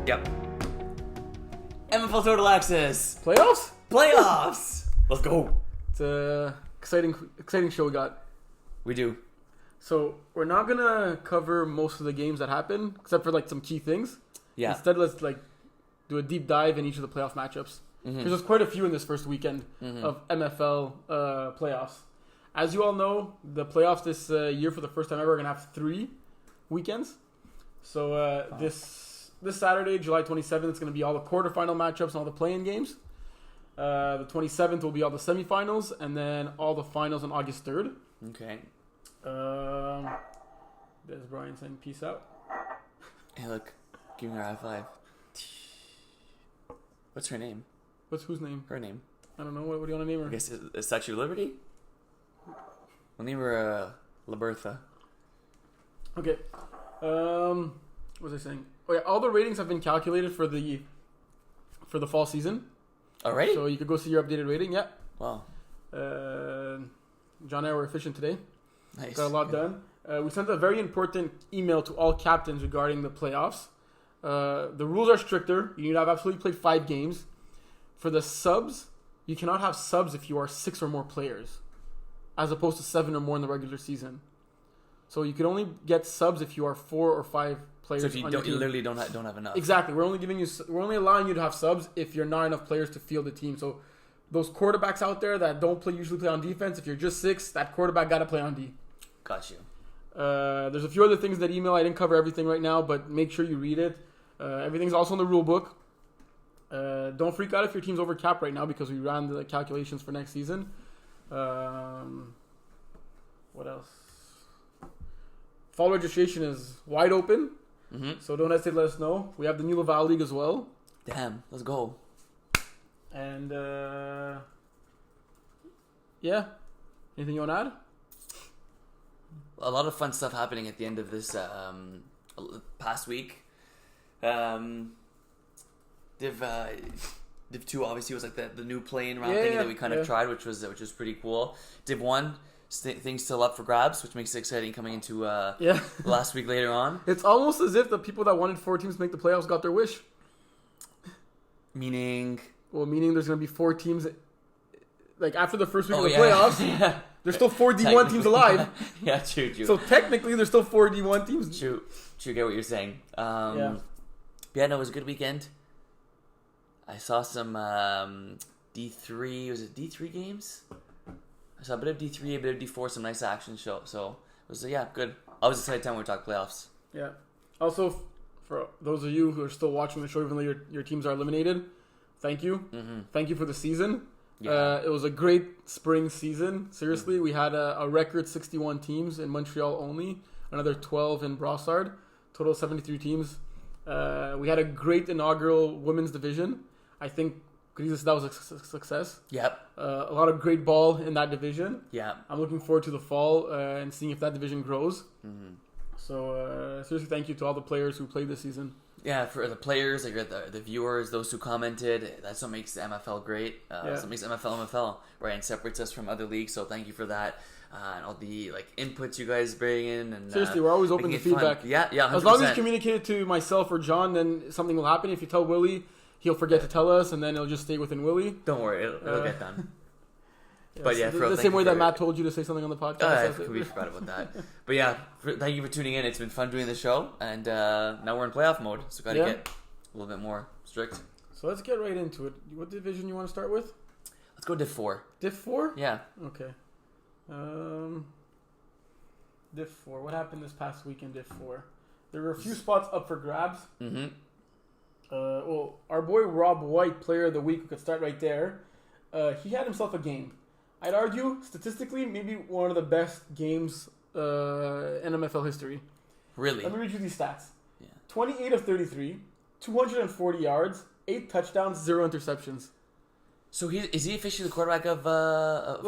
Yep. MFL Total Access. Playoffs? Let's go. It's a exciting show we got. We do. So we're not gonna cover most of the games that happen, except for like some key things. Yeah. Instead, let's like do a deep dive in each of the playoff matchups. Because there's quite a few in this first weekend of MFL playoffs. As you all know, the playoffs this year for the first time ever are gonna have 3 weekends. So this Saturday, July 27th, it's gonna be all the quarterfinal matchups and all the play-in games. The 27th will be all the semifinals, and then all the finals on August 3rd. Okay. There's Brian saying peace out. Hey, look. Give me her high five. What's her name? Whose name? Her name. I don't know. What do you want to name her? I guess it's Statue of Liberty? We'll name her Libertha. Okay. What was I saying? Oh yeah, all the ratings have been calculated for the fall season. Already? So you could go see your updated rating. Yeah. Wow. John and I were efficient today. Nice. Got a lot done. We sent a very important email to all captains regarding the playoffs. The rules are stricter. You need to have absolutely played 5 games. For the subs, you cannot have subs if you are 6 or more players, as opposed to 7 or more in the regular season. So you can only get subs if you are 4 or 5 players. So if you literally don't have enough. Exactly. We're only allowing you to have subs if you're not enough players to field the team. So those quarterbacks out there that usually play on defense, if you're just 6, that quarterback got to play on D. Got you. There's a few other things in that email. I didn't cover everything right now, but make sure you read it. Everything's also in the rule book. Don't freak out if your team's over cap right now because we ran the calculations for next season. What else? Fall registration is wide open, so don't hesitate to let us know. We have the new Laval League as well. Damn, let's go. And yeah, anything you want to add? A lot of fun stuff happening at the end of this past week. Div 2 obviously was like the new play-in round thing that we kind of tried, which was pretty cool. Div 1, things still up for grabs, which makes it exciting coming into last week later on. It's almost as if the people that wanted 4 teams to make the playoffs got their wish. Meaning there's going to be 4 teams. Like after the first week of the playoffs, there's still 4 D1 teams alive. Yeah, true. So technically, there's still 4 D1 teams. True. Get what you're saying. No, it was a good weekend. I saw some D3. Was it D3 games? I saw a bit of D3, a bit of D4, some nice action show. So it was good. I was excited time when we talked playoffs. Yeah. Also, for those of you who are still watching the show, even though your teams are eliminated, thank you. Thank you for the season. Yeah. It was a great spring season. Seriously, we had a record 61 teams in Montreal only, another 12 in Brossard, total 73 teams. We had a great inaugural women's division. I think that was a success. Yep. A lot of great ball in that division. Yeah. I'm looking forward to the fall and seeing if that division grows. So seriously, thank you to all the players who played this season. Yeah, for the players, like the viewers, those who commented, that's what makes the MFL great. That's what makes MFL, right, and separates us from other leagues. So thank you for that. And all the inputs you guys bring in, and seriously, we're always open to feedback. Fun. Yeah, 100%. As long as you communicate it to myself or John, then something will happen. If you tell Willie, he'll forget to tell us, and then it'll just stay within Willie. Don't worry, it'll get done. But the same way that Matt told you to say something on the podcast. We forgot about that. But thank you for tuning in. It's been fun doing the show, and now we're in playoff mode, so got to get a little bit more strict. So let's get right into it. What division you want to start with? Let's go Div 4. Div 4? Yeah. Okay. Div 4. What happened this past week in Div 4? There were a few spots up for grabs. Well, our boy Rob White, player of the week, who could start right there, he had himself a game. I'd argue, statistically, maybe one of the best games in MFL history. Really? Let me read you these stats. 28 of 33, 240 yards, 8 touchdowns, 0 interceptions. So is he officially the quarterback of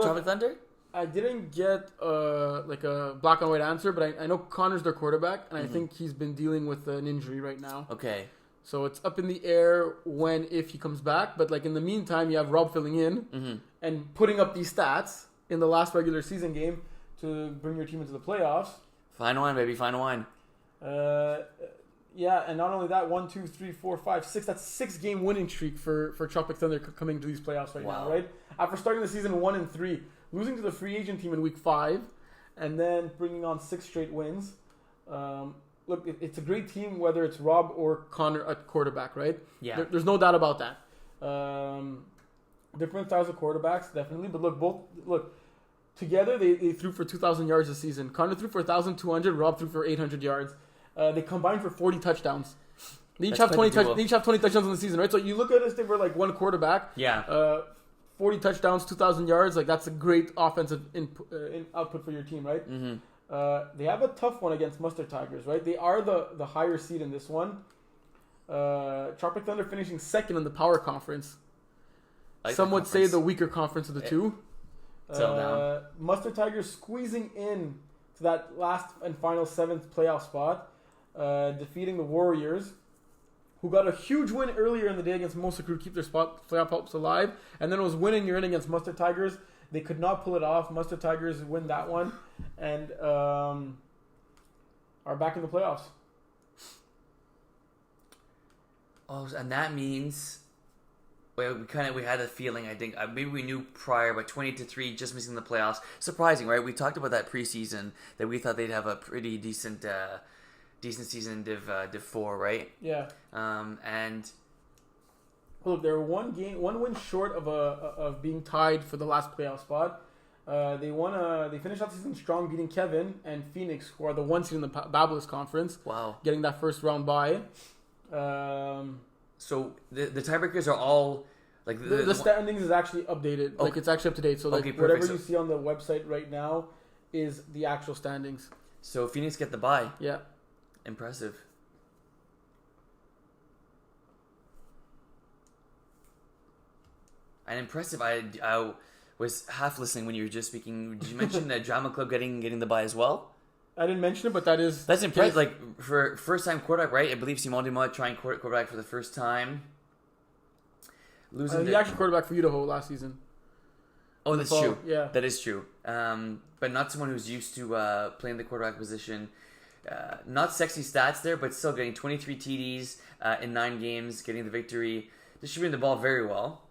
Tropic Thunder? I didn't get a black and white answer, but I know Connor's their quarterback, and I think he's been dealing with an injury right now. Okay. So it's up in the air if he comes back. But in the meantime, you have Rob filling in and putting up these stats in the last regular season game to bring your team into the playoffs. Fine wine, baby. Fine wine. Yeah, and not only that, 1, 2, 3, 4, 5, 6. That's 6-game winning streak for Tropic Thunder coming to these playoffs right now, right? After starting the season 1-3, losing to the free agent team in week 5, and then bringing on 6 straight wins. Look, it's a great team, whether it's Rob or Connor at quarterback, right? Yeah. There's no doubt about that. Different styles of quarterbacks, definitely. But look, together they threw for 2,000 yards this season. Connor threw for 1,200. Rob threw for 800 yards. They combined for 40 touchdowns. They each have 20 touchdowns in the season, right? So you look at this, they were like one quarterback. Yeah. 40 touchdowns, 2,000 yards. Like, that's a great offensive output for your team, right? Mm-hmm. They have a tough one against Mustard Tigers, right? They are the higher seed in this one. Tropic Thunder finishing second in the Power Conference. Some would say the weaker conference of the two. Down. Mustard Tigers squeezing in to that last and final 7th playoff spot, defeating the Warriors, who got a huge win earlier in the day against Mosa Crew to keep their playoff hopes alive, and then it was winning your in against Mustard Tigers. They could not pull it off. Mustard Tigers win that one, and are back in the playoffs. Oh, and that means we had a feeling. I think maybe we knew prior, but 20-3, just missing the playoffs. Surprising, right? We talked about that preseason that we thought they'd have a pretty decent season in Div 4, right? Yeah. And look, they're one win short of being tied for the last playoff spot. They finished out the season strong, beating Kevin and Phoenix, who are the 1 seed in the Babylus Conference. Wow. Getting that first round bye. So the tiebreakers are all like the standings is actually updated. Okay. Like, it's actually up to date. So like, okay, whatever you see on the website right now is the actual standings. So Phoenix get the bye. Yeah. Impressive. And impressive. I was half listening when you were just speaking. Did you mention the Drama Club getting the bye as well? I didn't mention it, but that's impressive. Like, for first time quarterback, right? I believe Simon Dumas trying quarterback for the first time. Losing the actual quarterback for Idaho last season. Oh, that's true. Yeah, that is true. But not someone who's used to playing the quarterback position. Not sexy stats there, but still getting 23 TDs in 9 games, getting the victory. Distributing the ball very well.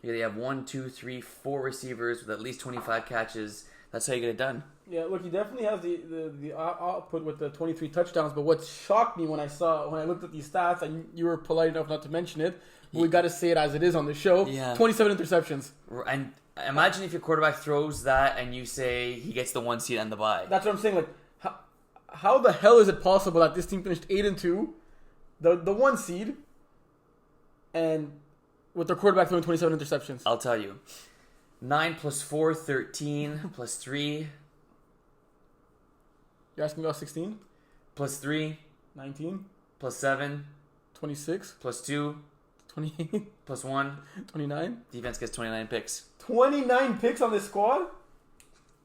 Yeah, they have 1, 2, 3, 4 receivers with at least 25 catches. That's how you get it done. Yeah, look, he definitely has the output with the 23 touchdowns. But what shocked me when I looked at these stats, and you were polite enough not to mention it, but we got to say it as it is on the show. Yeah. 27 interceptions. And imagine if your quarterback throws that and you say he gets the 1 seed and the bye. That's what I'm saying. Like, how the hell is it possible that this team finished 8-2, the 1 seed, and with their quarterback throwing 27 interceptions? I'll tell you. 9 plus 4, 13, plus 3. You're asking about 16? Plus 3. 19. Plus 7. 26. Plus 2. 28. Plus 1. 29. Defense gets 29 picks. 29 picks on this squad?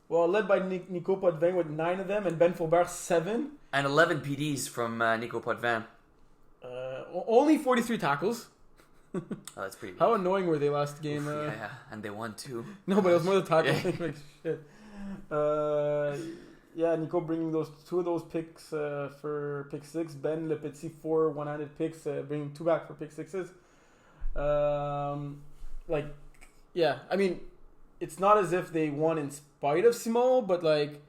Well, led by Nico Potvin with 9 of them, and Ben Faubert 7. And 11 PDs from Nico Potvin. Only 43 tackles. Oh, that's pretty good. How annoying were they last game? Yeah, and they won too. No, but it was more the tackles. Yeah. Like, shit. Yeah, Nico bringing 2 of those picks for pick 6. Ben Le Petit 4 one-handed picks, bringing 2 back for pick 6s. Yeah, I mean, it's not as if they won in spite of Simon, but like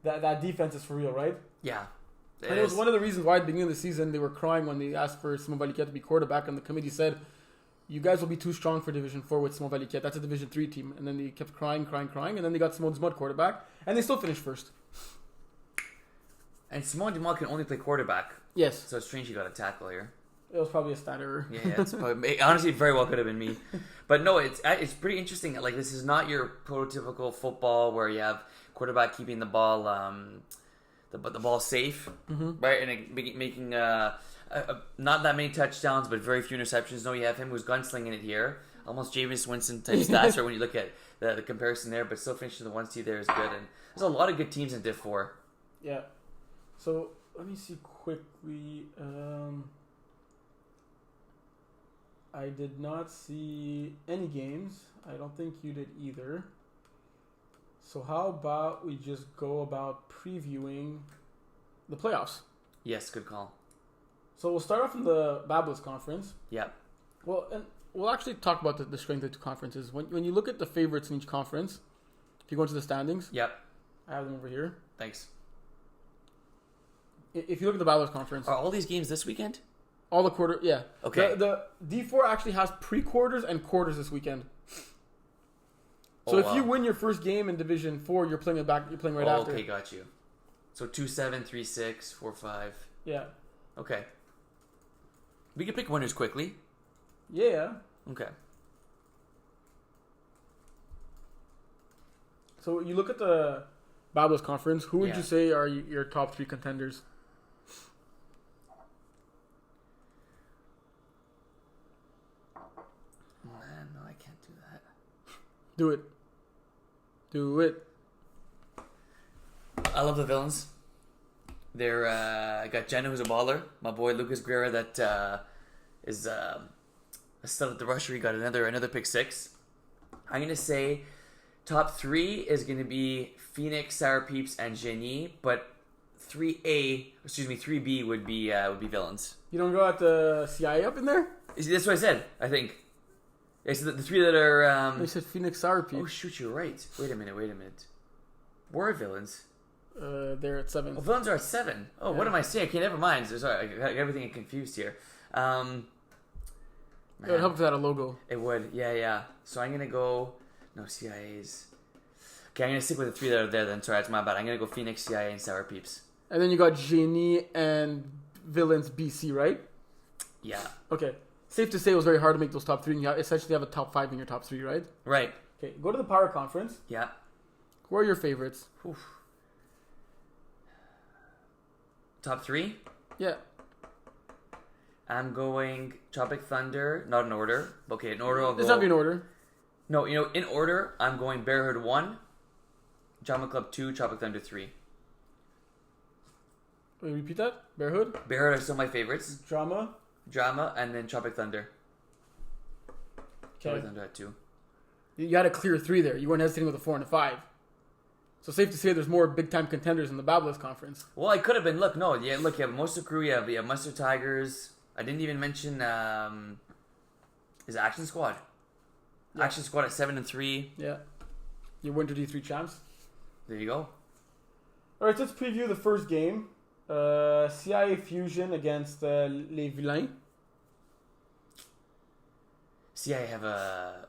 that defense is for real, right? Yeah. And it was one of the reasons why at the beginning of the season they were crying when they asked for Simon Valiquette to be quarterback, and the committee said, you guys will be too strong for Division 4 with Simon Valiquette. That's a Division 3 team. And then they kept crying, and then they got Simon Dumas quarterback, and they still finished first. And Simon Dumas can only play quarterback. Yes. So it's strange he got a tackle here. It was probably a stat error. Yeah, it's probably, honestly, it very well could have been me. But no, it's pretty interesting. Like, this is not your prototypical football where you have quarterback keeping the ball the ball safe, right, and making not that many touchdowns, but very few interceptions. No, you have him who's gunslinging it here, almost Jameis Winston type stats. Right, when you look at the comparison there, but still finishing the 1 seed there is good. And there's a lot of good teams in Div 4. Yeah. So let me see quickly. I did not see any games. I don't think you did either. So how about we just go about previewing the playoffs? Yes, good call. So we'll start off in the Babel's conference. Yeah. Well, and we'll actually talk about the strength of the two conferences. When you look at the favorites in each conference, if you go into the standings, Yep. I have them over here. Thanks. If you look at the Babel's conference, Are all these games this weekend? all the quarter, yeah. Okay. The D4 actually has pre-quarters and quarters this weekend. So if you win your first game in Division 4, you're playing it back. You're playing right after. Okay, got you. So 2-7, 3-6, 4-5. Yeah. Okay. We can pick winners quickly. Yeah. Okay. So you look at the Babel's conference. Who would you say are your top 3 contenders? Man, no, I can't do that. Do it. Do it. I love the villains. They're I got Jenna, who's a baller. My boy Lucas Guerra, that is a stud at the rusher. He got another pick 6. I'm gonna say top 3 is gonna be Phoenix, Sour Peeps, and Genie, but 3B would be villains. You don't go at the CIA up in there? That's what I said. I think. It's the 3 that are. They said Phoenix Sour Peeps. Oh shoot, you're right. Wait a minute. Where are villains? They're at 7. Oh, villains are at 7. Oh, Yeah. what am I saying? Okay, never mind. Sorry, I got everything confused here. It would help if they had a logo. It would, yeah. So I'm gonna go. No CIAs. Okay, I'm gonna stick with the 3 that are there. Then sorry, that's my bad. I'm gonna go Phoenix, CIA, and Sour Peeps. And then you got Genie and Villains BC, right? Yeah. Okay. Safe to say it was very hard to make those top 3, and you essentially have a top 5 in your top 3, right? Right. Okay, go to the Power Conference. Yeah. Who are your favorites? Oof. Top 3? Yeah. I'm going Tropic Thunder, not in order. Okay, in order I'll go. It's not in order. No, in order, I'm going Bearhood 1, Drama Club 2, Tropic Thunder 3. Wait, repeat that? Bearhood? Bearhood are still my favorites. Drama, and then Tropic Thunder. Okay. Tropic Thunder at 2. You had a clear 3 there. You weren't hesitating with a 4 and a 5. So safe to say there's more big-time contenders in the Babelous Conference. Well, I could have been. Look, you have Monster Crew, you have Mustard Tigers. I didn't even mention, is it Action Squad? Yeah. Action Squad at 7-3. Yeah. Your Winter D3 champs. There you go. All right, let's preview the first game. CIA Fusion against Les Vilains. See, I have a...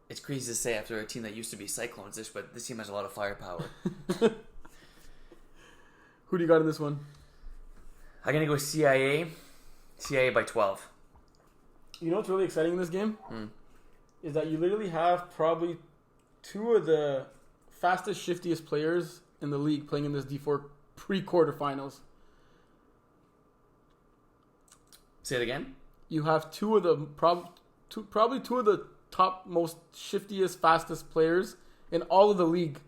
It's crazy to say after a team that used to be Cyclones, but this team has a lot of firepower. Who do you got in this one? I'm going to go CIA. CIA by 12. You know what's really exciting in this game? Is that you literally have probably 2 of the fastest, shiftiest players in the league playing in this D4 pre-quarterfinals. Say it again? You have 2 of the probably 2 of the top most shiftiest, fastest players in all of the league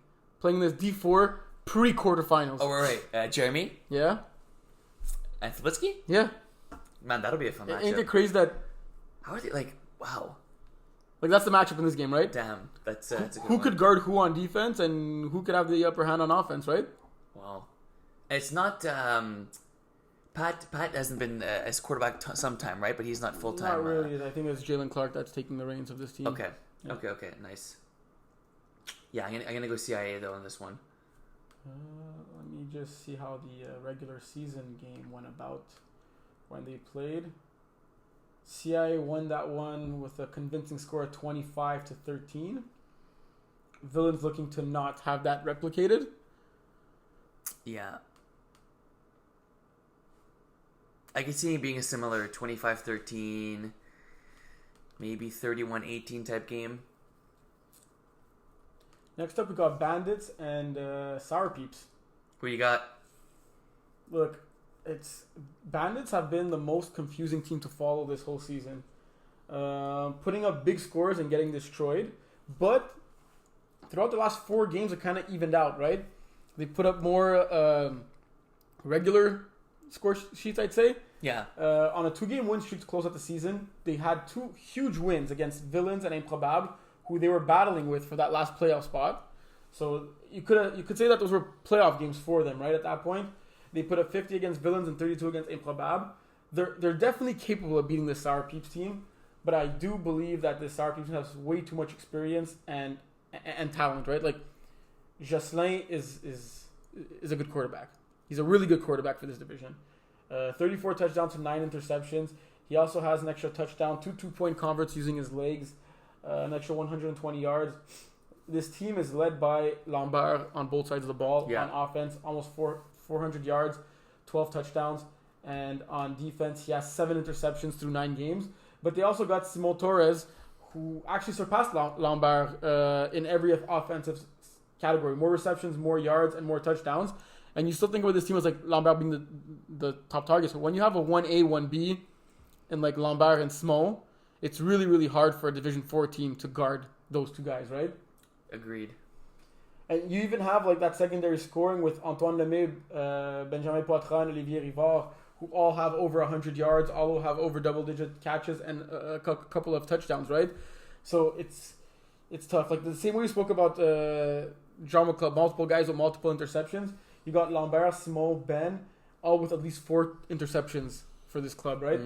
playing this D4 pre-quarterfinals. Oh, right. Jeremy? Yeah? And Flitsky? Yeah. Man, that'll be a fun matchup. Ain't it crazy that... How are they, wow. Like, that's the matchup in this game, right? Damn. That's a good Who one. could guard who on defense and who could have the upper hand on offense, right? Wow. It's not... Pat hasn't been as quarterback some time, right? But he's not full-time. Not really. I think it's Jalen Clark that's taking the reins of this team. Okay. Yeah. Okay. Nice. Yeah, I'm gonna go CIA though on this one. Let me just see how the regular season game went about when they played. CIA won that one with a convincing score of 25-13. Villains looking to not have that replicated. Yeah. I can see it being a similar 25-13, maybe 31-18 type game. Next up, we got Bandits and Sour Peeps. Who you got? Look, Bandits have been the most confusing team to follow this whole season. Putting up big scores and getting destroyed. But throughout the last 4 games, it kind of evened out, right? They put up more regular score sheets, I'd say. Yeah. On a 2-game win streak to close out the season, they had 2 huge wins against Villains and Improbable, who they were battling with for that last playoff spot. So you could say that those were playoff games for them, right? At that point, they put up 50 against Villains and 32 against Improbable. they're definitely capable of beating the Sour Peeps team, but I do believe that the Sour Peeps has way too much experience and talent, right? Like Jocelyn is a good quarterback. He's a really good quarterback for this division. 34 touchdowns to 9 interceptions. He also has an extra touchdown, 2 2-point converts using his legs, an extra 120 yards. This team is led by Lambert on both sides of the ball. On offense, almost 400 yards, 12 touchdowns. And on defense, he has 7 interceptions through 9 games. But they also got Simon Torres, who actually surpassed Lambert in every offensive category. More receptions, more yards, and more touchdowns. And you still think about this team as like Lambert being the top target. So when you have a 1A, 1B, and like Lambert and Simon, it's really, really hard for a Division 4 team to guard those two guys, right? Agreed. And you even have like that secondary scoring with Antoine Lemay, Benjamin Poitras, and Olivier Rivard, who all have over 100 yards, all have over double-digit catches and a couple of touchdowns, right? So it's tough. Like the same way we spoke about Drama Club, multiple guys with multiple interceptions. You got Lambert, Simon, Ben, all with at least 4 interceptions for this club, right?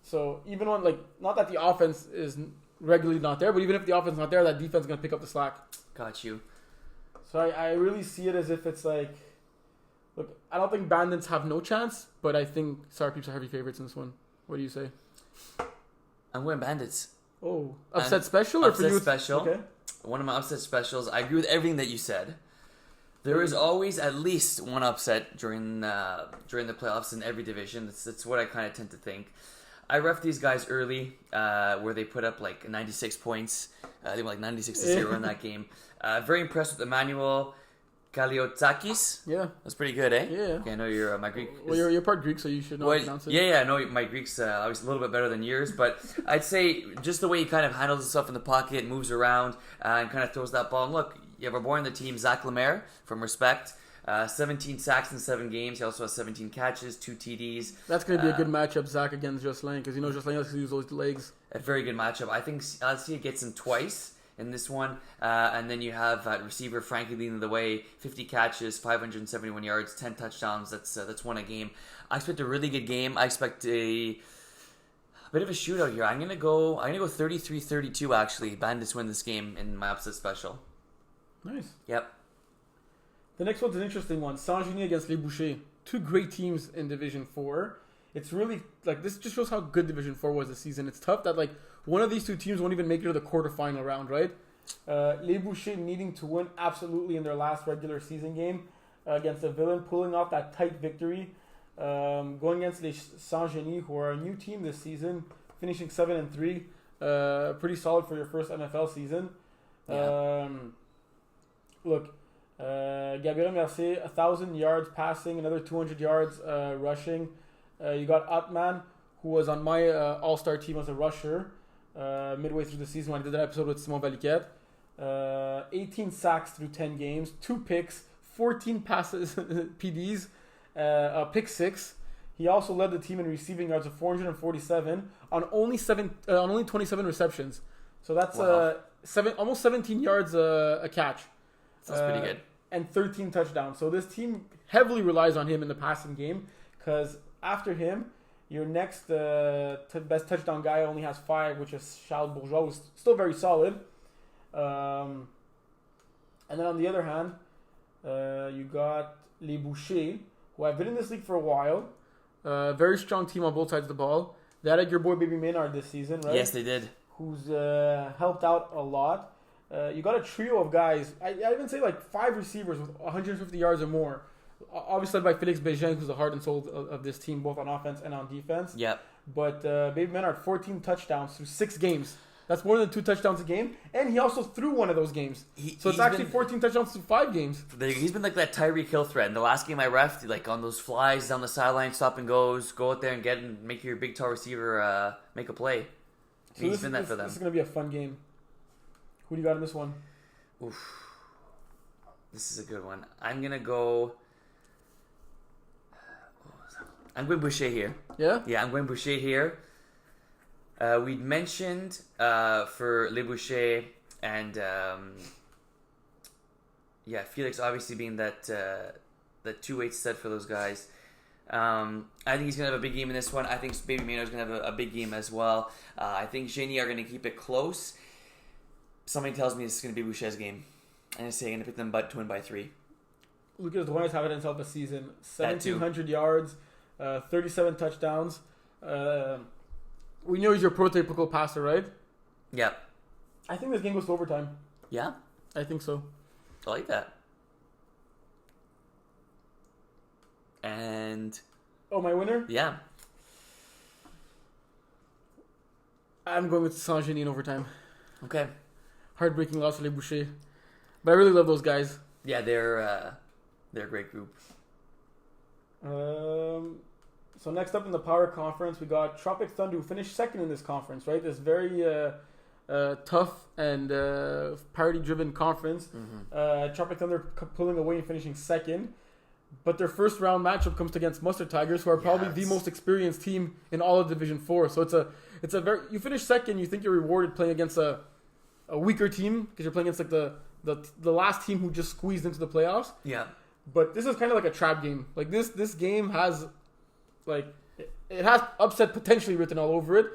So even when, like, not that the offense is regularly not there, but even if the offense is not there, that defense is going to pick up the slack. Got you. So I really see it as if it's like, look, I don't think Bandits have no chance, but I think Sour Peeps are heavy favorites in this one. What do you say? I'm going Bandits. Oh, upset special or for you? Upset special. Okay. One of my upset specials. I agree with everything that you said. There is always at least one upset during the playoffs in every division. That's what I kind of tend to think. I ref these guys early, where they put up like 96 points. They were like 96-0 in that game. Very impressed with Emmanuel Kaliotakis. Yeah, that's pretty good, eh? Yeah. Okay, I know you're my Greek. Well, you're part Greek, so you should know how to pronounce it. Yeah, I know my Greek's obviously a little bit better than yours, but I'd say just the way he kind of handles himself in the pocket, moves around, and kind of throws that ball. And look, you have a boy on the team, Zach Lemaire, from Respect. 17 sacks in 7 games. He also has 17 catches, 2 TDs. That's going to be a good matchup, Zach, against Jocelyn, because Jocelyn has to use those legs. A very good matchup. I think Alcia gets him twice in this one. And then you have receiver Frankie leading the way, 50 catches, 571 yards, 10 touchdowns. That's one a game. I expect a really good game. I expect a bit of a shootout here. I'm gonna go 33-32 actually. Bandits win this game in my upset special. Nice. Yep. The next one's an interesting one. Saint-Genie against Les Bouchers. 2 great teams in Division 4. It's really, like, this just shows how good Division 4 was this season. It's tough that, like, one of these 2 teams won't even make it to the quarterfinal round, right? Les Bouchers needing to win absolutely in their last regular season game against the Villain, pulling off that tight victory. Going against Les Saint-Genie, who are a new team this season, finishing 7-3. Pretty solid for your first MFL season. Yeah. Look, Gabriel Mercier, 1,000 yards passing, another 200 yards rushing. You got Atman, who was on my all-star team as a rusher midway through the season when I did that episode with Simon Valiquette. 18 sacks through 10 games, 2 picks, 14 passes, PDs, a pick 6. He also led the team in receiving yards of 447 on only 27 receptions. So that's almost 17 yards a catch. That's pretty good. And 13 touchdowns. So this team heavily relies on him in the passing game, because after him, your next best touchdown guy only has 5, which is Charles Bourgeois, who's still very solid. And then on the other hand, you got Les Bouchers, who have been in this league for a while. Very strong team on both sides of the ball. They had your boy Baby Maynard this season, right? Yes, they did. Who's helped out a lot. You got a trio of guys. I even say like 5 receivers with 150 yards or more. Obviously led by Félix Bégin, who's the heart and soul of this team, both on offense and on defense. Yep. But Baby Maynard, 14 touchdowns through 6 games. That's more than 2 touchdowns a game. And he also threw one of those games. So it's actually 14 touchdowns through 5 games. He's been like that Tyreek Hill threat. In the last game I refed, like on those flies down the sideline, stop and goes, go out there and make your big tall receiver make a play. So he's been that for them. This is going to be a fun game. Who do you got in this one? Oof. This is a good one. I'm going Boucher here. Yeah? Yeah, I'm going Boucher here. We'd mentioned for Les Bouchers and Felix obviously being that 2-8 set for those guys. I think he's going to have a big game in this one. I think Baby Maynard's going to have a big game as well. I think Genie are going to keep it close. Somebody tells me it's going to be Boucher's game. I'm going to say I'm going to pick them to win by 3. Lucas Duenas have it himself this season. 1,700 yards, 37 touchdowns. We know he's your prototypical passer, right? Yep. I think this game goes to overtime. Yeah? I think so. I like that. And... Oh, my winner? Yeah. I'm going with Saint-Genie in overtime. Okay. Heartbreaking loss to Les Bouchers. But I really love those guys. Yeah, they're a great group. So next up in the Power Conference, we got Tropic Thunder, who finished second in this conference, right? This very tough and parity-driven conference. Mm-hmm. Tropic Thunder pulling away and finishing second. But their first round matchup comes against Mustard Tigers, who are probably the most experienced team in all of Division 4. So it's a very, you finish second, you think you're rewarded playing against a weaker team because you're playing against like the last team who just squeezed into the playoffs. Yeah. But this is kind of like a trap game. Like this game has like it has upset potentially written all over it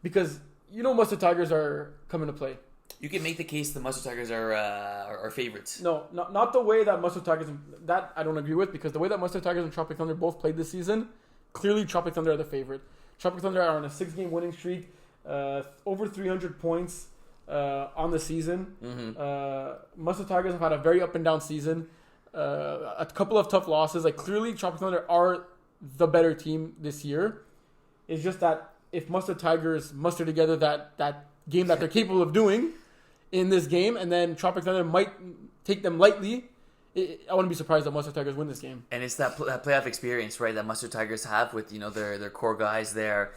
because Mustard Tigers are coming to play. You can make the case the Mustard Tigers are favorites. No, not the way that Mustard Tigers, that I don't agree with, because the way that Mustard Tigers and Tropic Thunder both played this season, clearly Tropic Thunder are the favorite. Tropic Thunder are on a 6-game winning streak, over 300 points on the season. Mm-hmm. Mustard Tigers have had a very up and down season, a couple of tough losses. Like clearly Tropic Thunder are the better team this year. It's just that if Mustard Tigers muster together that game that they're capable of doing in this game, and then Tropic Thunder might take them lightly, I wouldn't be surprised that Mustard Tigers win this game. And it's that playoff experience, right, that Mustard Tigers have with their core guys there,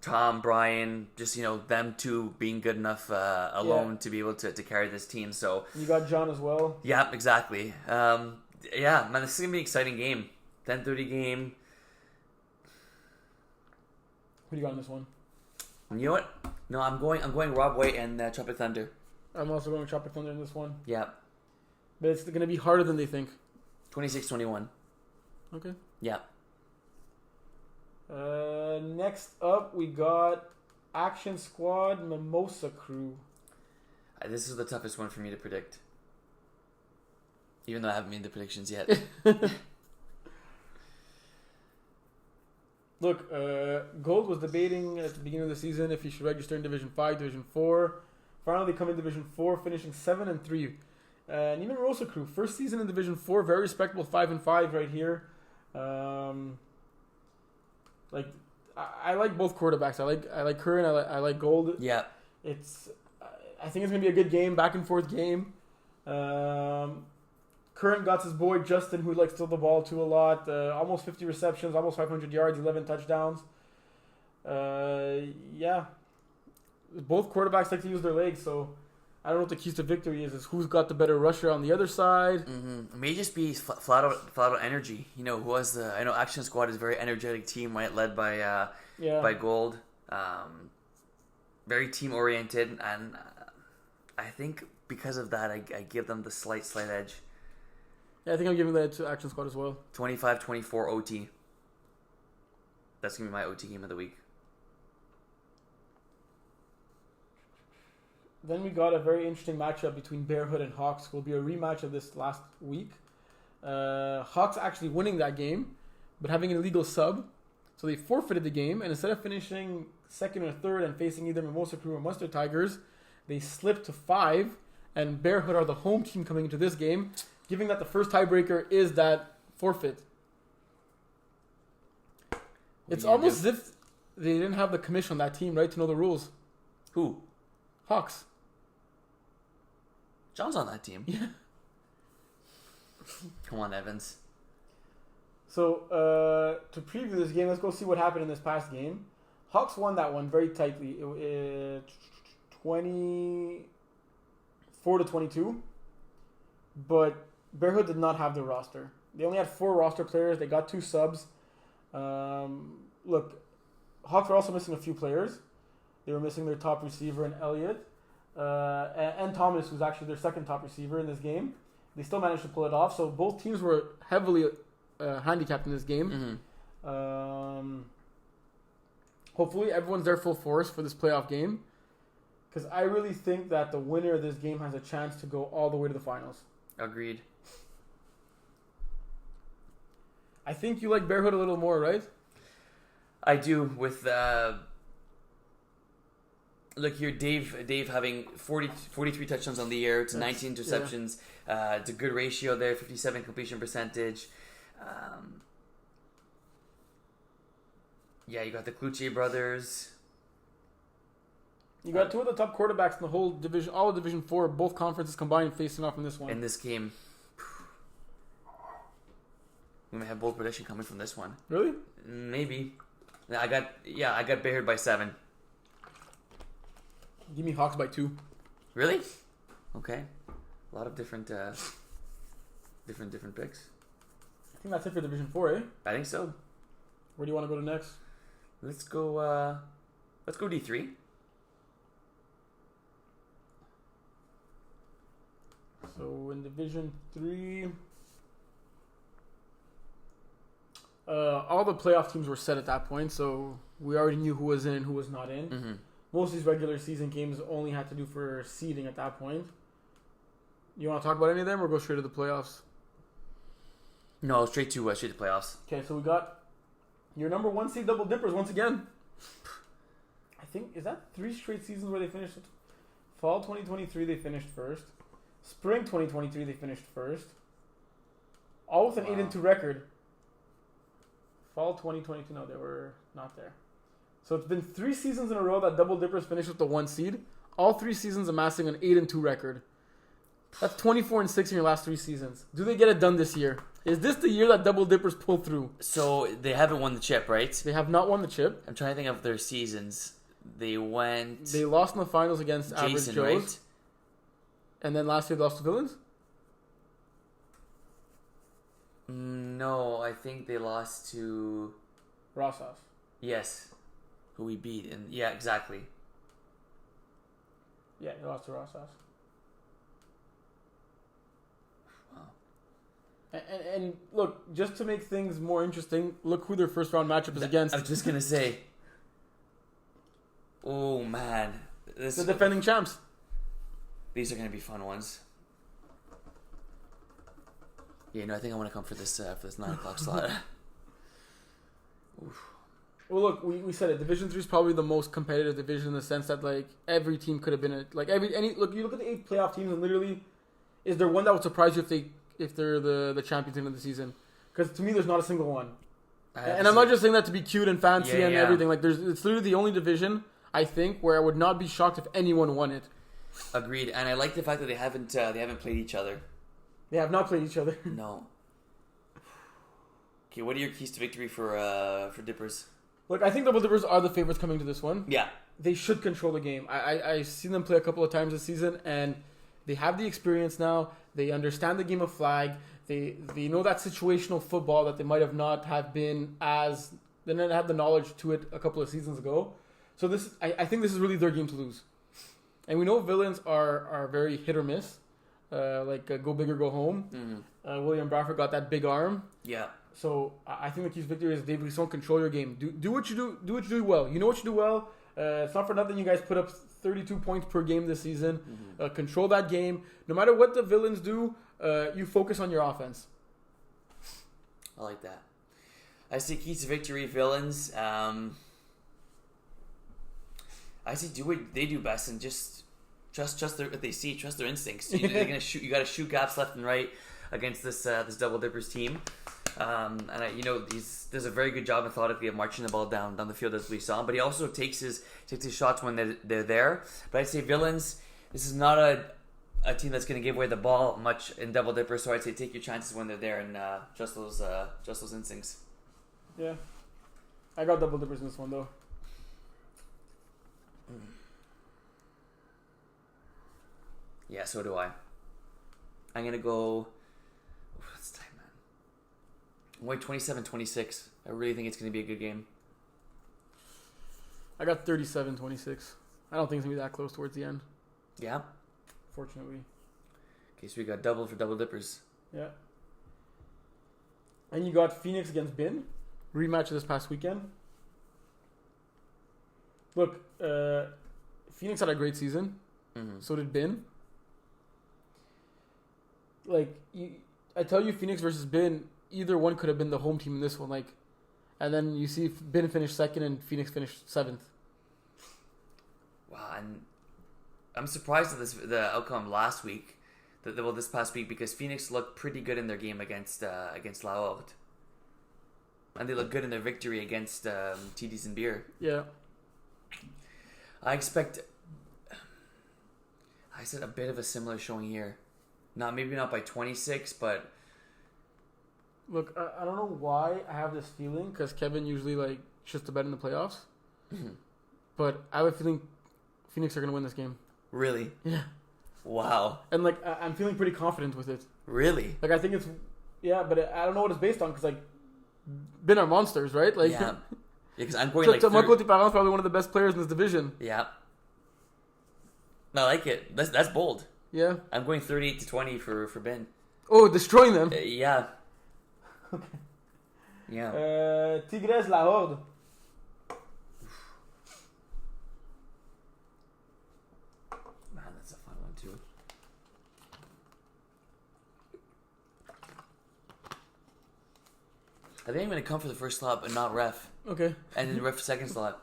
Tom, Brian, just them two being good enough alone to be able to carry this team. So you got John as well. Yeah, exactly. Man, this is gonna be an exciting game. 10:30 game. Who do you got in this one? You know what? No, I'm going Rob White and Tropic Thunder. I'm also going Tropic Thunder in this one. Yeah. But it's going to be harder than they think. 26-21. Okay. Yeah. Next up, we got Action Squad Mimosa Crew. This is the toughest one for me to predict. Even though I haven't made the predictions yet. Look, Gold was debating at the beginning of the season if he should register in Division 5, Division 4. Finally come in Division 4, finishing 7-3. And even Rosa Crew, first season in Division 4, very respectable 5-5 right here. I like both quarterbacks. I like Curran, I like Gold. Yeah. I think it's going to be a good game, back and forth game. Current got his boy Justin, who likes to throw the ball to a lot. Almost 50 receptions, almost 500 yards, 11 touchdowns. Both quarterbacks like to use their legs, so I don't know what the keys to victory is who's got the better rusher on the other side. Mm-hmm. It may just be flat out energy. I know Action Squad is a very energetic team, right, led by Gold. Very team oriented, and I think because of that, I give them the slight edge. Yeah, I think I'm giving that to Action Squad as well. 25-24 OT. That's going to be my OT game of the week. Then we got a very interesting matchup between Bear Hood and Hawks. Will be a rematch of this last week. Hawks actually winning that game, but having an illegal sub. So they forfeited the game, and instead of finishing second or third and facing either Mimosa Crew or Mustard Tigers, they slipped to 5, and Bear Hood are the home team coming into this game, given that the first tiebreaker is that forfeit. It's almost as if they didn't have the commission on that team, right, to know the rules. Who? Hawks. John's on that team. Yeah. Come on, Evans. So, to preview this game, let's go see what happened in this past game. Hawks won that one very tightly. 24-22. But Bearhood did not have the roster. They only had 4 roster players. They got 2 subs. Look, Hawks were also missing a few players. They were missing their top receiver in Elliott. And Thomas, who's actually their second top receiver in this game. They still managed to pull it off. So both teams were heavily handicapped in this game. Hopefully, everyone's there full force for this playoff game. Because I really think that the winner of this game has a chance to go all the way to the finals. Agreed. I think you like Bearhood a little more, right? I do. With look here, Dave having 43 touchdowns on the year. It's 19 interceptions. Yeah. It's a good ratio there. 57 completion percentage. You got the Cloutier brothers. You got two of the top quarterbacks in the whole division, all of Division 4, both conferences combined, facing off in this one. In this game. We may have bold prediction coming from this one. Really? Maybe. I got Bearhood by 7. Give me Hawks by 2. Really? Okay. A lot of different different picks. I think that's it for Division 4, eh? I think so. Where do you want to go to next? Let's go D3. So in Division 3, all the playoff teams were set at that point, so we already knew who was in and who was not in. Mm-hmm. Most of these regular season games only had to do for seeding at that point. You want to talk about any of them or go straight to the playoffs? No, straight to playoffs. Okay, so we got your number 1 seed Double Dippers once again. I think, is that 3 straight seasons where they finished? Fall 2023 they finished first. Spring 2023 they finished first. All with an 8-2 record. Fall 2022, no, they were not there. So it's been 3 seasons in a row that Double Dippers finished with the 1 seed. All 3 seasons amassing an 8-2 record. That's 24-6 in your last 3 seasons. Do they get it done this year? Is this the year that Double Dippers pull through? So they haven't won the chip, right? They have not won the chip. I'm trying to think of their seasons. They lost in the finals against Jason, Average Joe's. Right? And then last year they lost to Villains? No, I think they lost to Rosas. Yes. Who we beat. And yeah, exactly. Yeah, they lost to Rosas. Wow. And look, just to make things more interesting, look who their first round matchup is against. I was just going to say. Oh, man. The defending champs. These are going to be fun ones. Yeah, no, I think I want to come for this 9 o'clock slot. Oof. Well, look, we said it. Division 3 is probably the most competitive division in the sense that like every team could have been it. Like look, you look at the 8 playoff teams and literally, is there one that would surprise you if they're the champions end of the season? Because to me, there's not a single one. And I'm not just saying that to be cute and fancy and everything. Like it's literally the only division I think where I would not be shocked if anyone won it. Agreed, and I like the fact that they haven't played each other. They have not played each other. No. Okay, what are your keys to victory for Dippers? Look, I think Double Dippers are the favorites coming to this one. Yeah. They should control the game. I've seen them play a couple of times this season, and they have the experience now. They understand the game of flag. They know that situational football that they might have not have been as... They didn't have the knowledge to it a couple of seasons ago. So I think this is really their game to lose. And we know Villains are very hit or miss. Go big or go home. Mm-hmm. William Bradford got that big arm. Yeah. So I think the key to victory is David Lisson, control your game. Do what you do. Do what you do well. You know what you do well. It's not for nothing you guys put up 32 points per game this season. Mm-hmm. Control that game. No matter what the Villains do, you focus on your offense. I like that. I see keys to victory, Villains. I say do what they do best and just trust what they see, trust their instincts. They're gonna shoot. You got to shoot gaps left and right against this Double Dippers team. Does a very good job methodically of marching the ball down the field as we saw. But he also takes his shots when they're there. But I'd say Villains. This is not a team that's going to give away the ball much in Double Dippers. So I'd say take your chances when they're there and trust those instincts. Yeah, I got Double Dippers in this one though. Yeah, so do I. I'm going to go... What's the time, man? I'm going 27-26. I really think it's going to be a good game. I got 37-26. I don't think it's going to be that close towards the end. Yeah? Fortunately. Okay, so we got double for Double Dippers. Yeah. And you got Phoenix against Bin. Rematch this past weekend. Look, Phoenix had a great season. Mm-hmm. So did Bin. Like, I tell you, Phoenix versus Bin, either one could have been the home team in this one. Like, and then you see Bin finished second and Phoenix finished 7th. Wow, and I'm surprised at the outcome last week. This past week, because Phoenix looked pretty good in their game against La Horde. And they looked good in their victory against TDs and Beer. Yeah. I expect, I said, a bit of a similar showing here. Maybe not by 26, but... Look, I don't know why I have this feeling, because Kevin usually, like, shits the bed in the playoffs. Mm-hmm. But I have a feeling Phoenix are going to win this game. Really? Yeah. Wow. And, like, I'm feeling pretty confident with it. Really? Like, I think it's... Yeah, but I don't know what it's based on, because, like, Bin are monsters, right? Like, yeah. Because I'm going, so Marco Tiparan's probably one of the best players in this division. Yeah. I like it. That's bold. Yeah. I'm going 38-20 for Ben. Oh, destroying them. Yeah. Okay. Yeah. Tigres La Horde. Man, that's a fun one too. I think I'm going to come for the first slot, but not ref. Okay. And then ref second slot.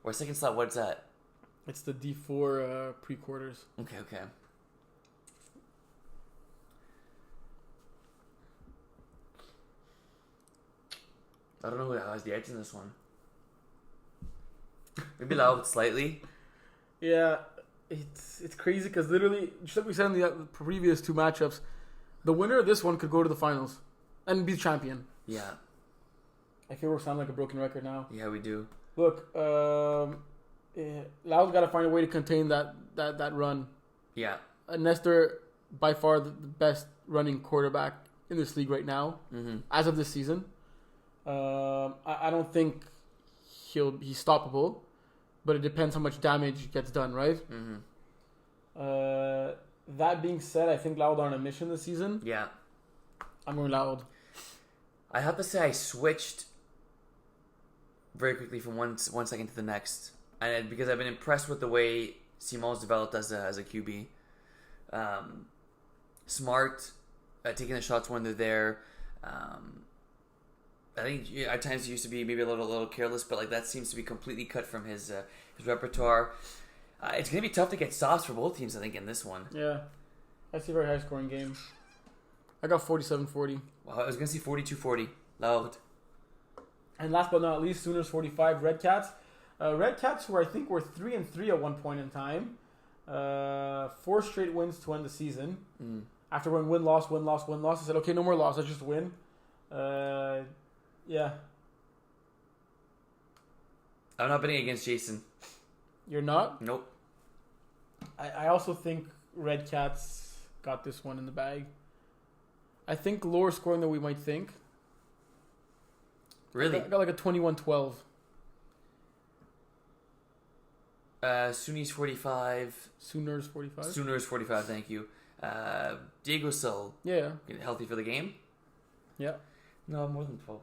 Or second slot, what's that? It's the D4 pre-quarters. Okay. I don't know who has the edge in this one. Maybe loud slightly. Yeah, it's crazy because literally, just like we said in the previous 2 matchups, the winner of this one could go to the finals and be champion. Yeah. I feel we're sounding like a broken record now. Yeah, we do. Look, Loud's got to find a way to contain that run. Yeah. Unless they're by far the best running quarterback in this league right now, as of this season. I don't think he's stoppable, but it depends how much damage gets done, right? Mm-hmm. That being said, I think Loud are on a mission this season. Yeah. I'm going Loud. I have to say I switched very quickly from one second to the next, and because I've been impressed with the way Simon's developed as a QB. Smart, taking the shots when they're there. I think at times he used to be maybe a little careless, but like that seems to be completely cut from his repertoire. It's going to be tough to get stops for both teams, I think, in this one. Yeah. I see a very high-scoring game. I got 47-40. Wow, I was going to see 42-40. Loud. And last but not least, Sooners 45, Red Cats. Red Cats, who I think were 3-3 at one point in time. 4 straight wins to end the season. After going win-loss, I said, okay, no more loss, let's just win. Yeah. I'm not betting against Jason. You're not? Nope. I also think Red Cats got this one in the bag. I think lower scoring than we might think. Really? I got like a 21-12. Soonies 45. Sooners 45. Sooners 45, thank you. Diego still healthy for the game? Yeah. No, more than 12.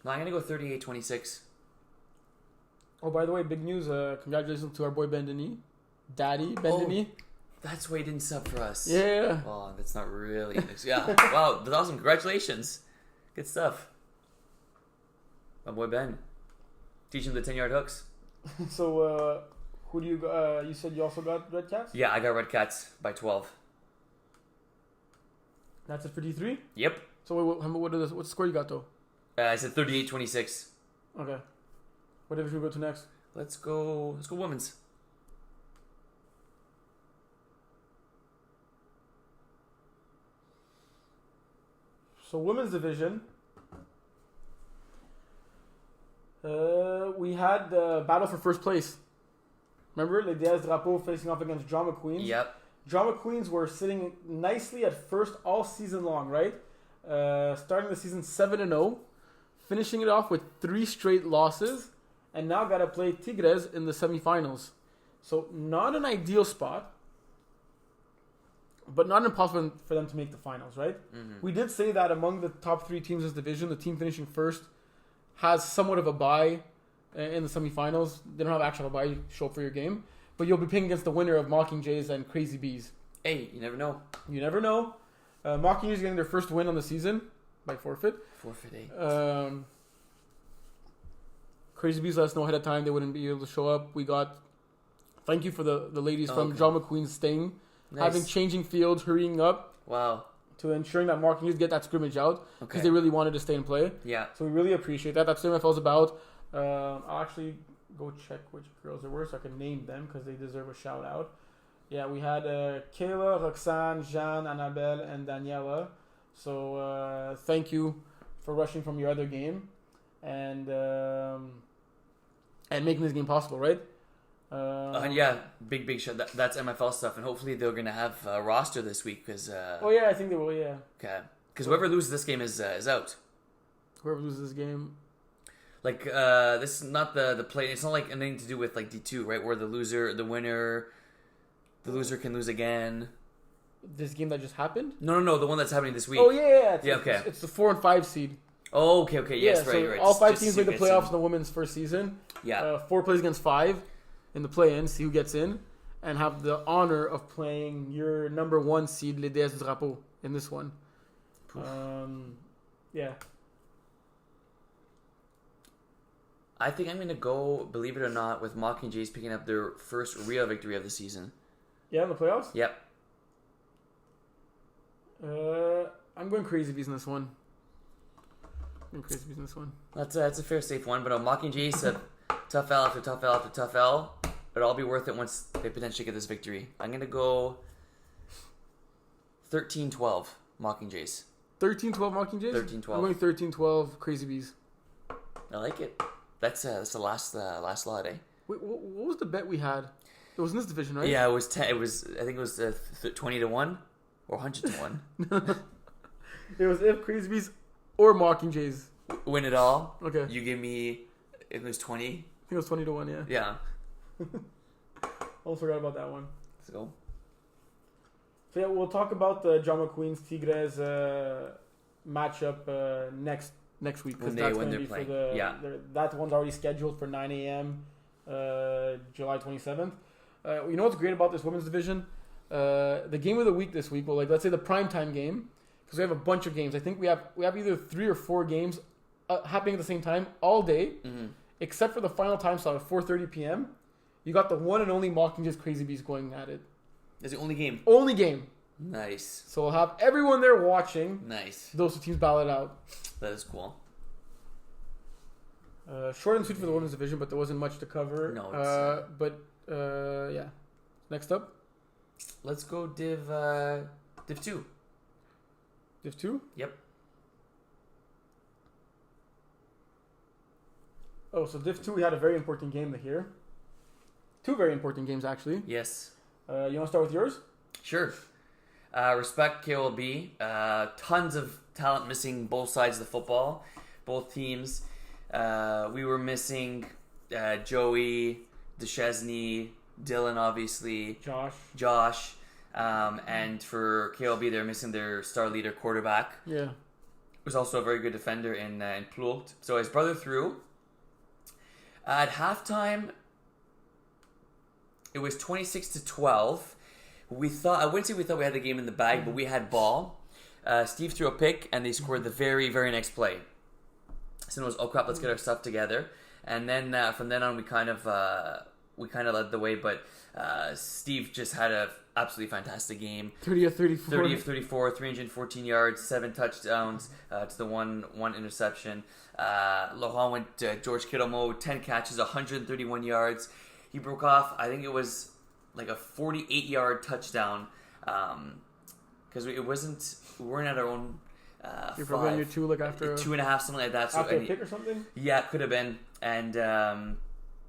No, I'm going to go 38-26. Oh, by the way, big news. Congratulations to our boy Ben Denis. Daddy Ben Denis. That's why he didn't sub for us. Yeah. Oh, that's not really... Yeah. Wow, that's awesome. Congratulations. Good stuff. My boy Ben. Teach him the 10-yard hooks. So, who do you... you said you also got Red Cats? Yeah, I got Red Cats by 12. That's it for D3? Yep. So, what score you got, though? I said 38-26. Okay. What division we go to next? Let's go women's. So women's division, we had the battle for first place. Remember, Les Diaz Drapeau facing off against Drama Queens. Yep. Drama Queens were sitting nicely at first all season long, right? Starting the season 7-0, finishing it off with 3 straight losses, and now got to play Tigres in the semifinals. So not an ideal spot, but not impossible for them to make the finals, right? Mm-hmm. We did say that among the top 3 teams in this division, the team finishing first has somewhat of a bye in the semifinals. They don't have actually a bye, show up for your game. But you'll be playing against the winner of Mockingjays and Crazy Bees. Hey, you never know. You never know. Mockingjays getting their first win on the season by forfeit. Forfeit, Crazy Bees let us know ahead of time they wouldn't be able to show up. We got thank you for the ladies from John McQueen's staying. Nice. Having changing fields, hurrying up. Wow. To ensuring that Mockingjays get that scrimmage out. Because they really wanted to stay and play. Yeah. So we really appreciate that. That's what MFL's about. I'll actually go check which girls there were so I can name them because they deserve a shout out. Yeah, we had Kayla, Roxanne, Jeanne, Annabelle, and Daniela. So thank you for rushing from your other game and making this game possible, right? Yeah, big show. That's MFL stuff, and hopefully they're gonna have a roster this week because. I think they will. Yeah. Okay, because whoever loses this game is out. Whoever loses this game. Like this is not the play. It's not like anything to do with like D2, right? Where the loser can lose again. This game that just happened? No, the one that's happening this week. Oh yeah. Okay. It's the 4 and 5 seed. Oh, okay. Yes, yeah, right. All 5 teams make the playoffs in the women's first season. Yeah. 4 plays against 5 in the play-in, see who gets in, and have the honor of playing your number 1 seed, Les Déesses du Drapeau, in this one. Yeah. I think I'm going to go, believe it or not, with Mockingjays picking up their first real victory of the season. Yeah, in the playoffs? Yep. I'm going Crazy Bees in this one. That's a fair, safe one. But Mockingjays, tough L after tough L after tough L. But I'll be worth it once they potentially get this victory. I'm going to go 13-12 Mockingjays. 13-12 Mockingjays? 13-12. I'm going 13-12 Crazy Bees. I like it. That's the last lot, eh? Wait, what was the bet we had? It was in this division, right? Yeah, it was 10. It was, I think it was 20-1 or 100-1. It was if Crazy Bees or Mockingjays win it all. Okay. You give me. It was 20. I think it was 20-1. Yeah. Yeah. Almost forgot about that one. Let's go. So yeah, we'll talk about the John McQueen's Tigres matchup next week because that's going to be playing. for that one's already scheduled for 9 a.m. July 27th. You know what's great about this women's division? The game of the week this week, well, like let's say the primetime game, because we have a bunch of games. I think we have either 3 or 4 games happening at the same time all day, except for the final time slot at 4:30 p.m. You got the one and only Mockingjays Crazy Bees going at it. That's the only game. Only game. Nice. So we'll have everyone there watching. Nice. Those 2 teams battle it out. That is cool. Short and sweet for the women's division, but there wasn't much to cover. No. Yeah. Next up. Let's go Div 2. Div 2? Yep. Oh, so Div 2, we had a very important game here. 2 very important games, actually. Yes. You want to start with yours? Sure. Respect KOB. Tons of talent missing both sides of the football. Both teams. We were missing Joey, DeChesney, Dylan, obviously. Josh. And for KOB, they're missing their star leader quarterback. Yeah. Who's also a very good defender in Plourt. So his brother threw. At halftime, it was 26-12. I wouldn't say we thought we had the game in the bag, but we had ball. Steve threw a pick, and they scored the very, very next play. So it was, oh crap, let's get our stuff together. And then from then on, we kind of led the way, but Steve just had a absolutely fantastic game. 30 of 34. 30 of 34, 314 yards, 7 touchdowns to the one interception. Laurent went George Kittle mode, 10 catches, 131 yards. He broke off, I think it was like a 48-yard touchdown because we weren't at our own. You're probably on your 2 like after 2.5, something like that. So after a pick or something. Yeah, it could have been. And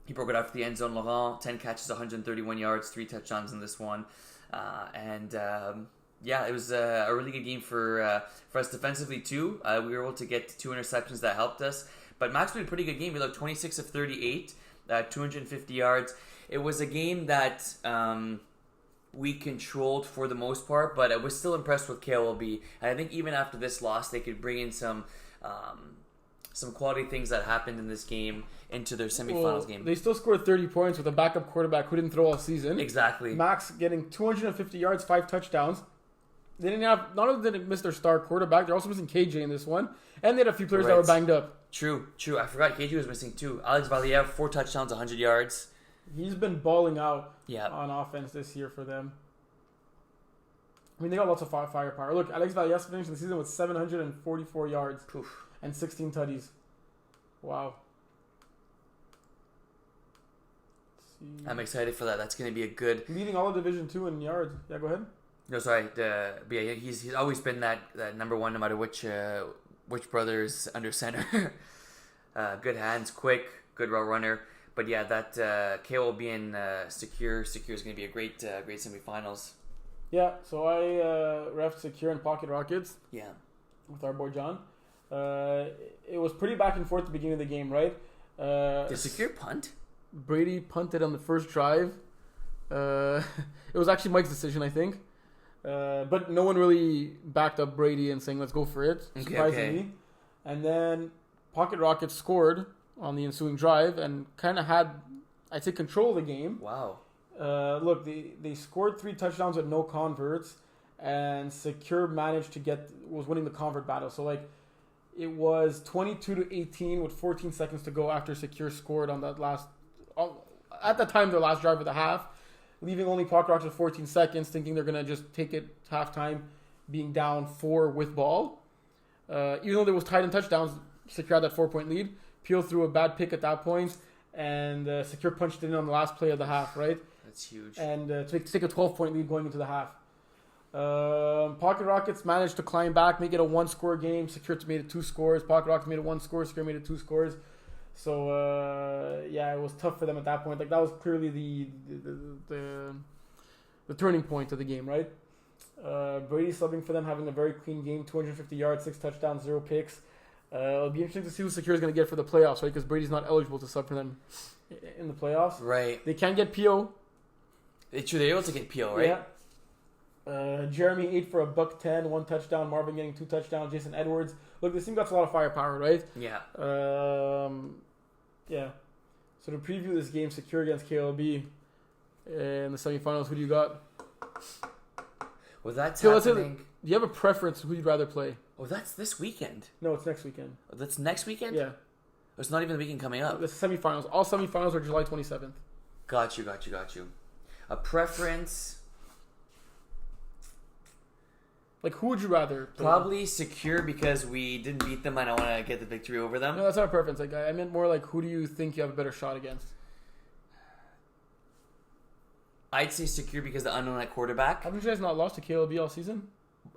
he broke it out for the end zone. Laurent, 10 catches, 131 yards, 3 touchdowns in this one. It was a really good game for us defensively too. We were able to get 2 interceptions that helped us. But Max played a pretty good game. He looked 26 of 38, 250 yards. It was a game that we controlled for the most part, but I was still impressed with KLB. And I think even after this loss, they could bring in some quality things that happened in this game into their semifinals game. They still scored 30 points with a backup quarterback who didn't throw all season. Exactly. Max getting 250 yards, 5 touchdowns. They didn't have. Not only did they miss their star quarterback, they're also missing KJ in this one, and they had a few players that were banged up. True. I forgot KJ was missing too. Alex Valiev, 4 touchdowns, 100 yards. He's been balling out on offense this year for them. I mean, they got lots of firepower. Look, Alex Valiev finished the season with 744 yards and 16 tutties. Wow. I'm excited for that. That's going to be a good... Leading all of Division 2 in yards. Yeah, go ahead. No, sorry. But yeah, he's always been that number one no matter which brother's under center. Good hands, quick, good route runner. But yeah, that KO being secure is going to be a great semifinals. Yeah, so I reffed Secure and Pocket Rockets. Yeah. With our boy John. It was pretty back and forth at the beginning of the game, right? Did Secure punt? Brady punted on the first drive. It was actually Mike's decision, I think. But no one really backed up Brady and saying, let's go for it, surprisingly. Okay. And then Pocket Rockets scored on the ensuing drive and kind of had, I'd say, control of the game. Wow. Look, they scored 3 touchdowns with no converts, and Secure was winning the convert battle. So, like, it was 22-18 with 14 seconds to go after Secure scored on that at the time, their last drive of the half, leaving only Pocket Rockets with 14 seconds, thinking they're going to just take it halftime, being down 4 with ball. Even though there was tied in touchdowns, Secure had that 4-point lead. Peel threw a bad pick at that point, and Secure punched it in on the last play of the half, right? That's huge. And to take a 12-point lead going into the half. Pocket Rockets managed to climb back, make it a 1-score game. Secure made it 2 scores. Pocket Rockets made it 1 score. Secure made it 2 scores. So yeah, it was tough for them at that point. Like, that was clearly the turning point of the game, right? Brady subbing for them, having a very clean game, 250 yards, 6 touchdowns, 0 picks. It'll be interesting to see who Secure is going to get for the playoffs, right? Because Brady's not eligible to sub for them in the playoffs. Right. They can get P.O. They're able to get P.O., right? Yeah. Jeremy 8 for $110, 1 touchdown. Marvin getting 2 touchdowns. Jason Edwards. Look, this team got a lot of firepower, right? Yeah. Yeah. So to preview this game, Secure against KLB in the semifinals, who do you got? Well, that's happening. Do you have a preference who you'd rather play? Oh, that's this weekend. No, it's next weekend. Oh, that's next weekend? Yeah. It's not even the weekend coming up. It's semifinals. All semifinals are July 27th. Got you. A preference... Like, who would you rather play? Probably Secure because we didn't beat them and I want to get the victory over them. No, that's not a preference. Like, I meant more like, who do you think you have a better shot against? I'd say Secure because the unknown at quarterback. Haven't you guys not lost to KLB all season?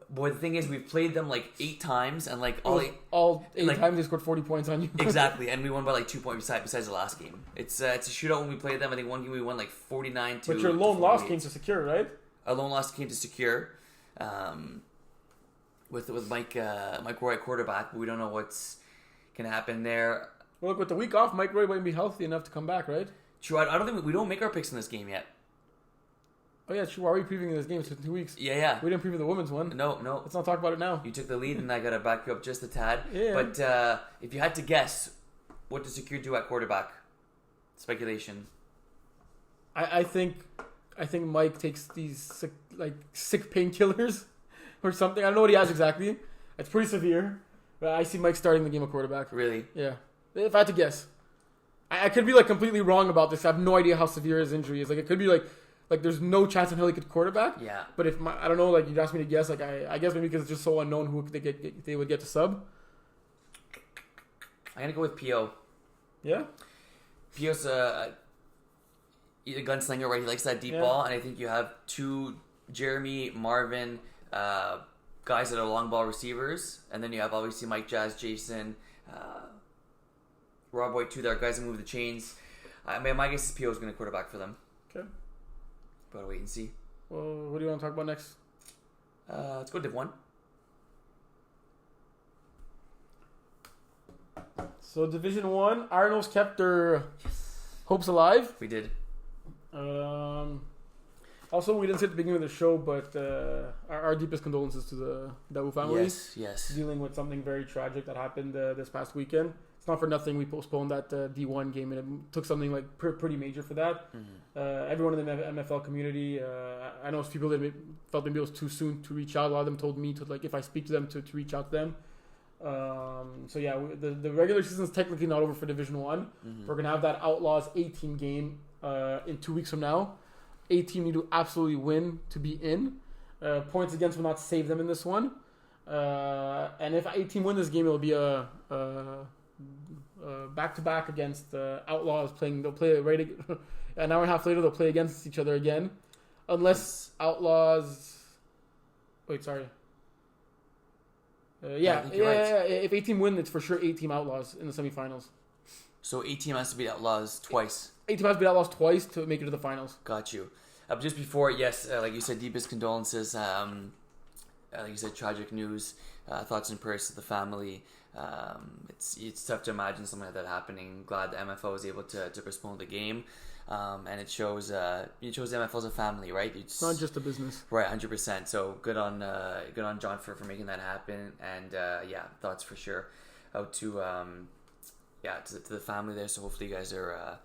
Boy, the thing is, we've played them like 8 times and like all 8 times they scored 40 points on you. Exactly, and we won by like 2 points besides the last game. It's a shootout when we played them. I think one game we won like 49 to. But your lone loss came to Secure, right? Our lone loss came to Secure. With Mike Roy at quarterback, but we don't know what's gonna happen there. Well, look, with the week off, Mike Roy might be healthy enough to come back, right? True. I don't think we don't make our picks in this game yet. Oh yeah, true. Why are we previewing this game? It's in 2 weeks. Yeah. We didn't preview the women's one. No. Let's not talk about it now. You took the lead, and I gotta back you up just a tad. Yeah. But if you had to guess, what does Secure do at quarterback? Speculation. I think Mike takes these sick painkillers or something. I don't know what he has exactly. It's pretty severe. But I see Mike starting the game at quarterback. Really? Yeah. If I had to guess. I could be like completely wrong about this. I have no idea how severe his injury is. Like, it could be like there's no chance in hell he could quarterback. Yeah. But if I don't know, like, you'd ask me to guess, like, I guess maybe because it's just so unknown who they would get to sub. I'm gonna go with P.O. Yeah? P.O.'s a gunslinger, right? He likes that deep ball, and I think you have 2 Jeremy, Marvin, guys that are long ball receivers, and then you have obviously Mike Jazz, Jason, Rob White, 2 there, guys that move the chains. My guess is P.O. is going to quarterback for them. Okay. Gotta wait and see. Well, what do you want to talk about next? Let's go Div 1. So Division 1, Arno's kept their hopes alive. We did. I'll Also, we didn't say at the beginning of the show, but our deepest condolences to the Daou family. Yes. Dealing with something very tragic that happened this past weekend. It's not for nothing we postponed that D1 game, and it took something like pretty major for that. Everyone in the MFL community, I know people that felt maybe it was too soon to reach out. A lot of them told me to, like, if I speak to them, to reach out to them. So yeah, the regular season is technically not over for Division 1. We're going to have that Outlaws 18 game in 2 weeks from now. 18 need to absolutely win to be in. Points against will not save them in this one. And if 18 win this game, it'll be a back-to-back against Outlaws playing. They'll play right an hour and a half later. They'll play against each other again, unless Outlaws. Wait, sorry. Yeah. If 18 win, it's for sure 8-team Outlaws in the semifinals. So 18 has to beat Outlaws twice. 18 has to beat Outlaws twice to make it to the finals. Got you. Just before, yes, like you said, deepest condolences. Like you said, tragic news. Thoughts and prayers to the family. It's tough to imagine something like that happening. Glad the MFL was able to postpone the game, and it shows the MFL as a family, right? It's not just a business, right? 100%. So good on John for making that happen, and thoughts for sure out to the family there. So hopefully you guys are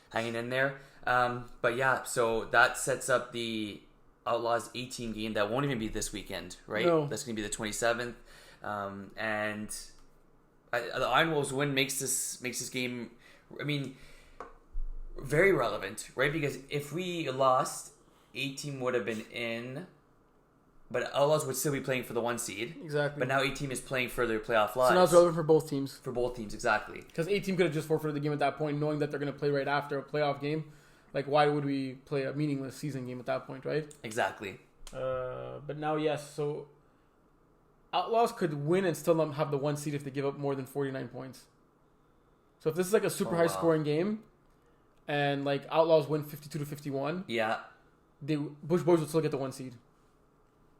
hanging in there. But yeah, so that sets up the Outlaws 18 game that won't even be this weekend, right? No. That's going to be the 27th. And the Iron Wolves win makes this game, I mean, very relevant, right? Because if we lost, 18 would have been in, but Outlaws would still be playing for the 1 seed. Exactly. But now 18 is playing for their playoff lives. So now it's relevant for both teams. For both teams, exactly. Because 18 could have just forfeited the game at that point, knowing that they're going to play right after a playoff game. Like, why would we play a meaningless season game at that point, right? Exactly. But now, yes, so Outlaws could win and still not have the 1 seed if they give up more than 49 points. So if this is like a super high scoring game, and like Outlaws win 52-51, Bush Boys would still get the 1 seed.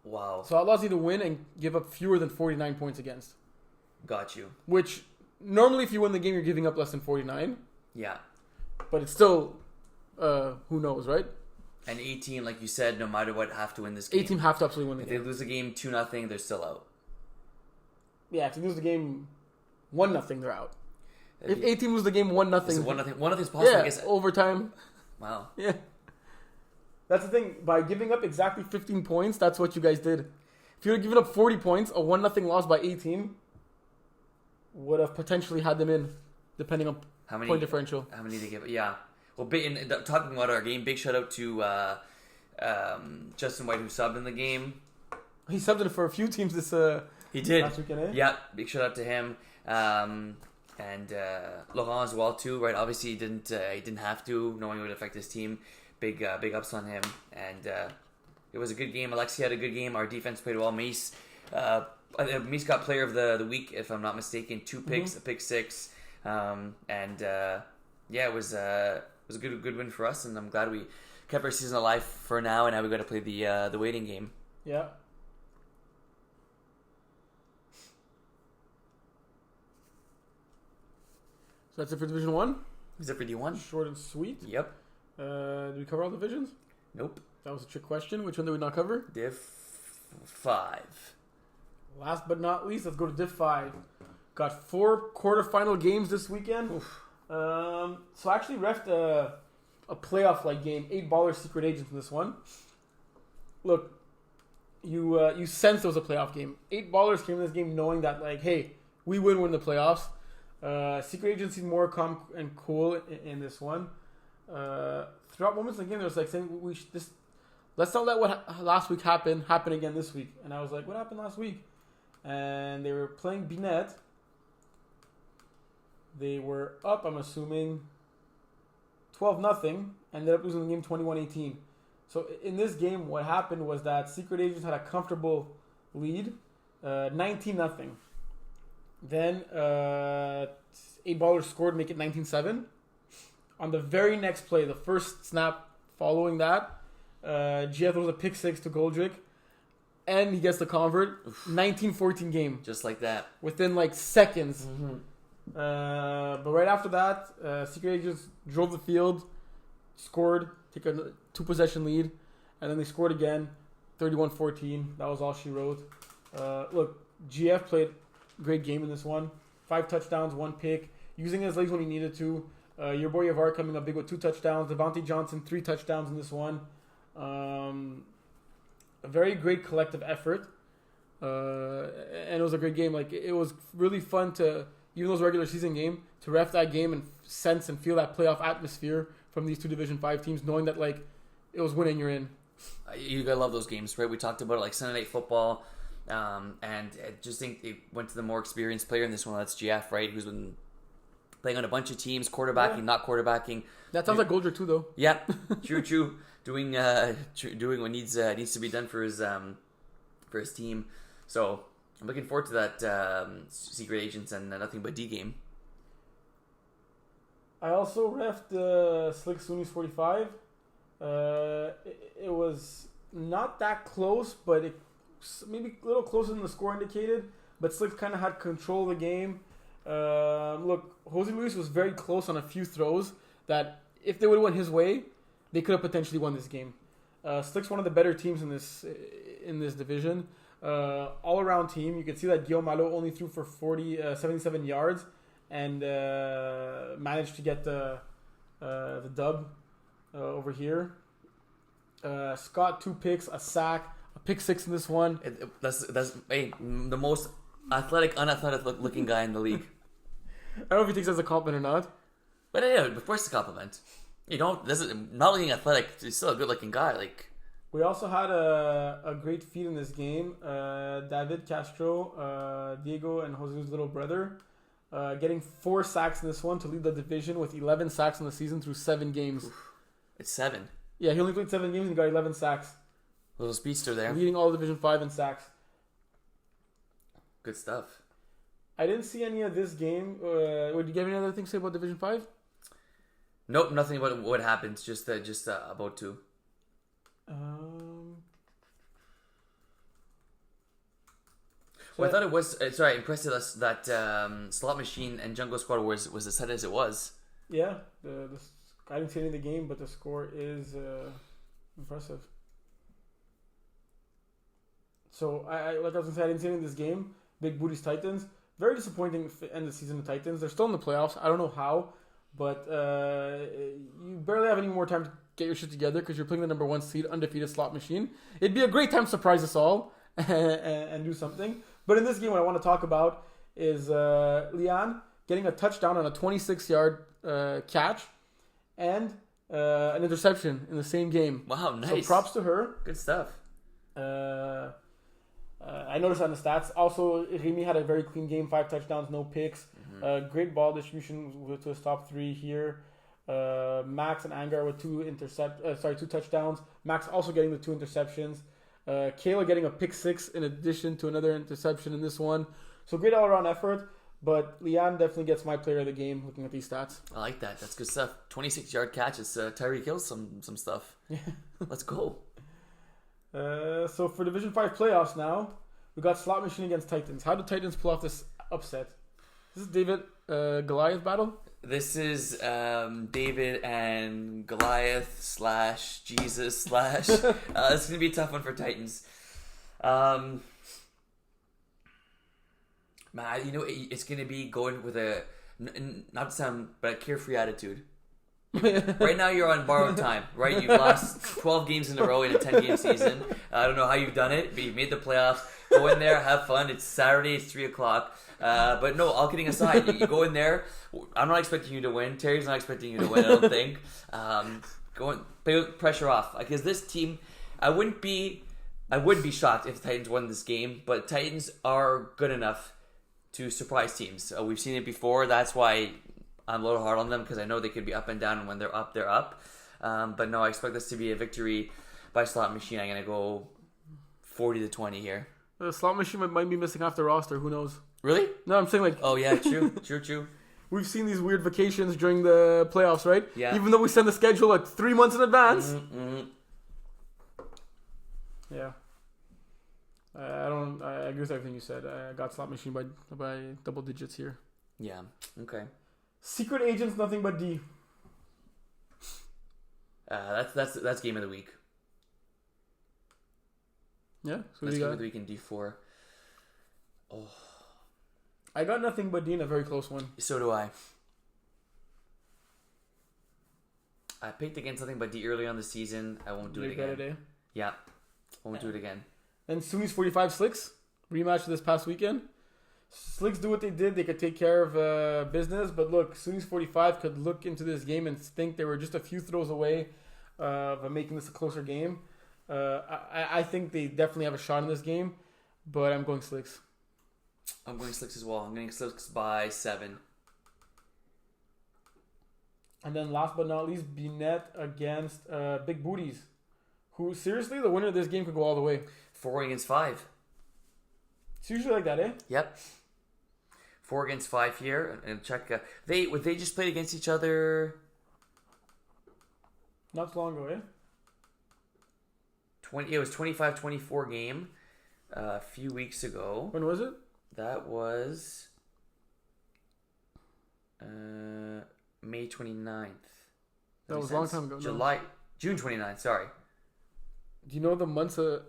Wow. So Outlaws need to win and give up fewer than 49 points against. Got you. Which, normally if you win the game, you're giving up less than 49. Yeah. But it's still, who knows, right? And 18, like you said, no matter what, have to win this game. 18 have to absolutely win the game. If they lose the game 2-0, they're still out. Yeah, if they lose the game 1-0, they're out. If 18 lose the game 1-0... 1-0 is possible, yeah, I guess. Overtime. Wow. Yeah. That's the thing. By giving up exactly 15 points, that's what you guys did. If you had given up 40 points, a 1-0 loss by 18 would have potentially had them in, depending on point differential. How many they give? Yeah. Well, talking about our game, big shout out to Justin White, who subbed in the game. He subbed in for a few teams this he did. last weekend, eh? Yeah, big shout out to him. And Laurent as well too, right? Obviously he didn't have to, knowing it would affect his team. Big ups on him, and it was a good game. Alexi had a good game. Our defense played well. Mace got player of the week, if I'm not mistaken. 2 picks, a pick 6, it was a good win for us, and I'm glad we kept our season alive for now. And now we got to play the waiting game. Yeah. So that's it for Division 1? Is it for D1? Short and sweet. Yep. Did we cover all divisions? Nope. That was a trick question. Which one did we not cover? Div 5. Last but not least, let's go to Div 5. Got 4 quarterfinal games this weekend. So I actually refed a playoff-like game. 8 Ballers Secret Agents in this one. Look, you sensed it was a playoff game. 8 Ballers came in this game knowing that, like, hey, we would win the playoffs. Secret Agents seemed more calm and cool in this one. Throughout moments in the game, there was like saying let's not let what last week happen again this week. And I was like, what happened last week? And they were playing Binet. They were up, I'm assuming, 12-0, ended up losing the game 21-18. So in this game, what happened was that Secret Agents had a comfortable lead, 19-0. Then 8 Ballers scored to make it 19-7. On the very next play, the first snap following that, Gia throws a pick 6 to Goldrick, and he gets the convert. 19-14 game. Just like that. Within like seconds. But right after that, Secret Agents drove the field, scored, take a 2-possession lead, and then they scored again, 31-14. That was all she wrote. Look, GF played a great game in this one. 5 touchdowns, 1 pick, using his legs when he needed to. Your boy Yavar coming up big with 2 touchdowns. Devontae Johnson, 3 touchdowns in this one. A very great collective effort. And it was a great game. Like, it was really fun to, even though it was a regular season game, to ref that game and sense and feel that playoff atmosphere from these 2 Division 5 teams, knowing that, like, it was winning, you're in. You gotta love those games, right? We talked about it, like Sunday Night Football, and I just think it went to the more experienced player in this one. That's GF, right? Who's been playing on a bunch of teams, quarterbacking, not quarterbacking. That sounds like Goldrick too, though. Yeah, true. Doing what needs to be done for his team. So I'm looking forward to that Secret Agents and Nothing But D game. I also refed Slick Sooney's 45. It was not that close, but it maybe a little closer than the score indicated. But Slick kind of had control of the game. Look, Jose Luis was very close on a few throws that if they would have went his way, they could have potentially won this game. Slick's one of the better teams in this division. All around team. You can see that Guillaume Malo only threw for 77 yards and managed to get the dub over here. Scott 2 picks, a sack, a pick 6 in this one. That's the most unathletic looking guy in the league. I don't know if he thinks that's a compliment or not. But yeah, of course it's a compliment. You don't. Not looking athletic. He's still a good looking guy. Like, we also had a great feat in this game. David Castro, Diego, and Jose's little brother, getting 4 sacks in this one to lead the division with 11 sacks in the season through 7 games. Oof. It's 7. Yeah, he only played 7 games and got 11 sacks. Little speedster there. Leading all Division 5 in sacks. Good stuff. I didn't see any of this game. Would you have any other things to say about Division 5? Nope, nothing about what happened. Just about to. Well, I thought it was impressive us that Slot Machine and Jungle Squad was as set as it was. Yeah, I didn't see any of the game, but the score is impressive. So I like I was gonna say, I didn't see any of this game. Big Booties Titans, very disappointing end of the season of Titans. They're still in the playoffs. I don't know how, but you barely have any more time to get your shit together because you're playing the number 1 seed, undefeated Slot Machine. It'd be a great time to surprise us all and do something. But in this game, what I want to talk about is Leanne getting a touchdown on a 26-yard catch and an interception in the same game. Wow, nice. So props to her. Good stuff. I noticed on the stats. Also, Remy had a very clean game, 5 touchdowns, no picks. Great ball distribution to his top 3 here. Max and Angar with 2 touchdowns. Max also getting the 2 interceptions. Kayla getting a pick 6 in addition to another interception in this one. So great all-around effort. But Leanne definitely gets my player of the game looking at these stats. I like that. That's good stuff. 26-yard catch. It's Tyreek Hill some stuff. Yeah. Let's go. So for Division 5 playoffs now, we got Slot Machine against Titans. How do Titans pull off this upset? This is David Goliath battle? This is David and Goliath / Jesus / it's going to be a tough one for Titans. Man, it's going to be going with a, not to sound, but a carefree attitude. Right now you're on borrowed time, right? You've lost 12 games in a row in a 10-game season. I don't know how you've done it, but you've made the playoffs. Go in there, have fun. It's Saturday, it's 3 o'clock. But no, all kidding aside, you go in there. I'm not expecting you to win. Terry's not expecting you to win, I don't think. Play with pressure off. Because this team, I would be shocked if the Titans won this game, but Titans are good enough to surprise teams. We've seen it before. That's why I'm a little hard on them, because I know they could be up and down, and when they're up, they're up. But no, I expect this to be a victory by Slot Machine. I'm going to go 40-20 here. The Slot Machine might be missing half the roster. Who knows? Really? No, I'm saying like... Oh, yeah, true. We've seen these weird vacations during the playoffs, right? Yeah. Even though we send the schedule like 3 months in advance. Mm-hmm. Yeah. I agree with everything you said. I got Slot Machine by double digits here. Yeah. Okay. Secret Agents, Nothing But D. That's game of the week. Yeah. So let's go with the weekend D4. Oh. I got nothing but D in a very close one. So do I. I picked against nothing but D early on the season. I won't do it again. Yeah. Won't do it again. And Sunni's 45 Slicks. Rematch this past weekend. Slicks do what they did. They could take care of business. But look, Sunni's 45 could look into this game and think they were just a few throws away of making this a closer game. I think they definitely have a shot in this game. But I'm going Slicks. I'm going Slicks as well. I'm going Slicks by 7. And then last but not least, Binet against Big Booties. Who, seriously, the winner of this game could go all the way. 4 against 5. It's usually like that, eh? Yep. 4 against 5 here. And check. They just played against each other. Not so long ago, eh? It was 25-24 game a few weeks ago. When was it? That was May 29th. That was a long time ago. June 29th, sorry. Do you know the months of...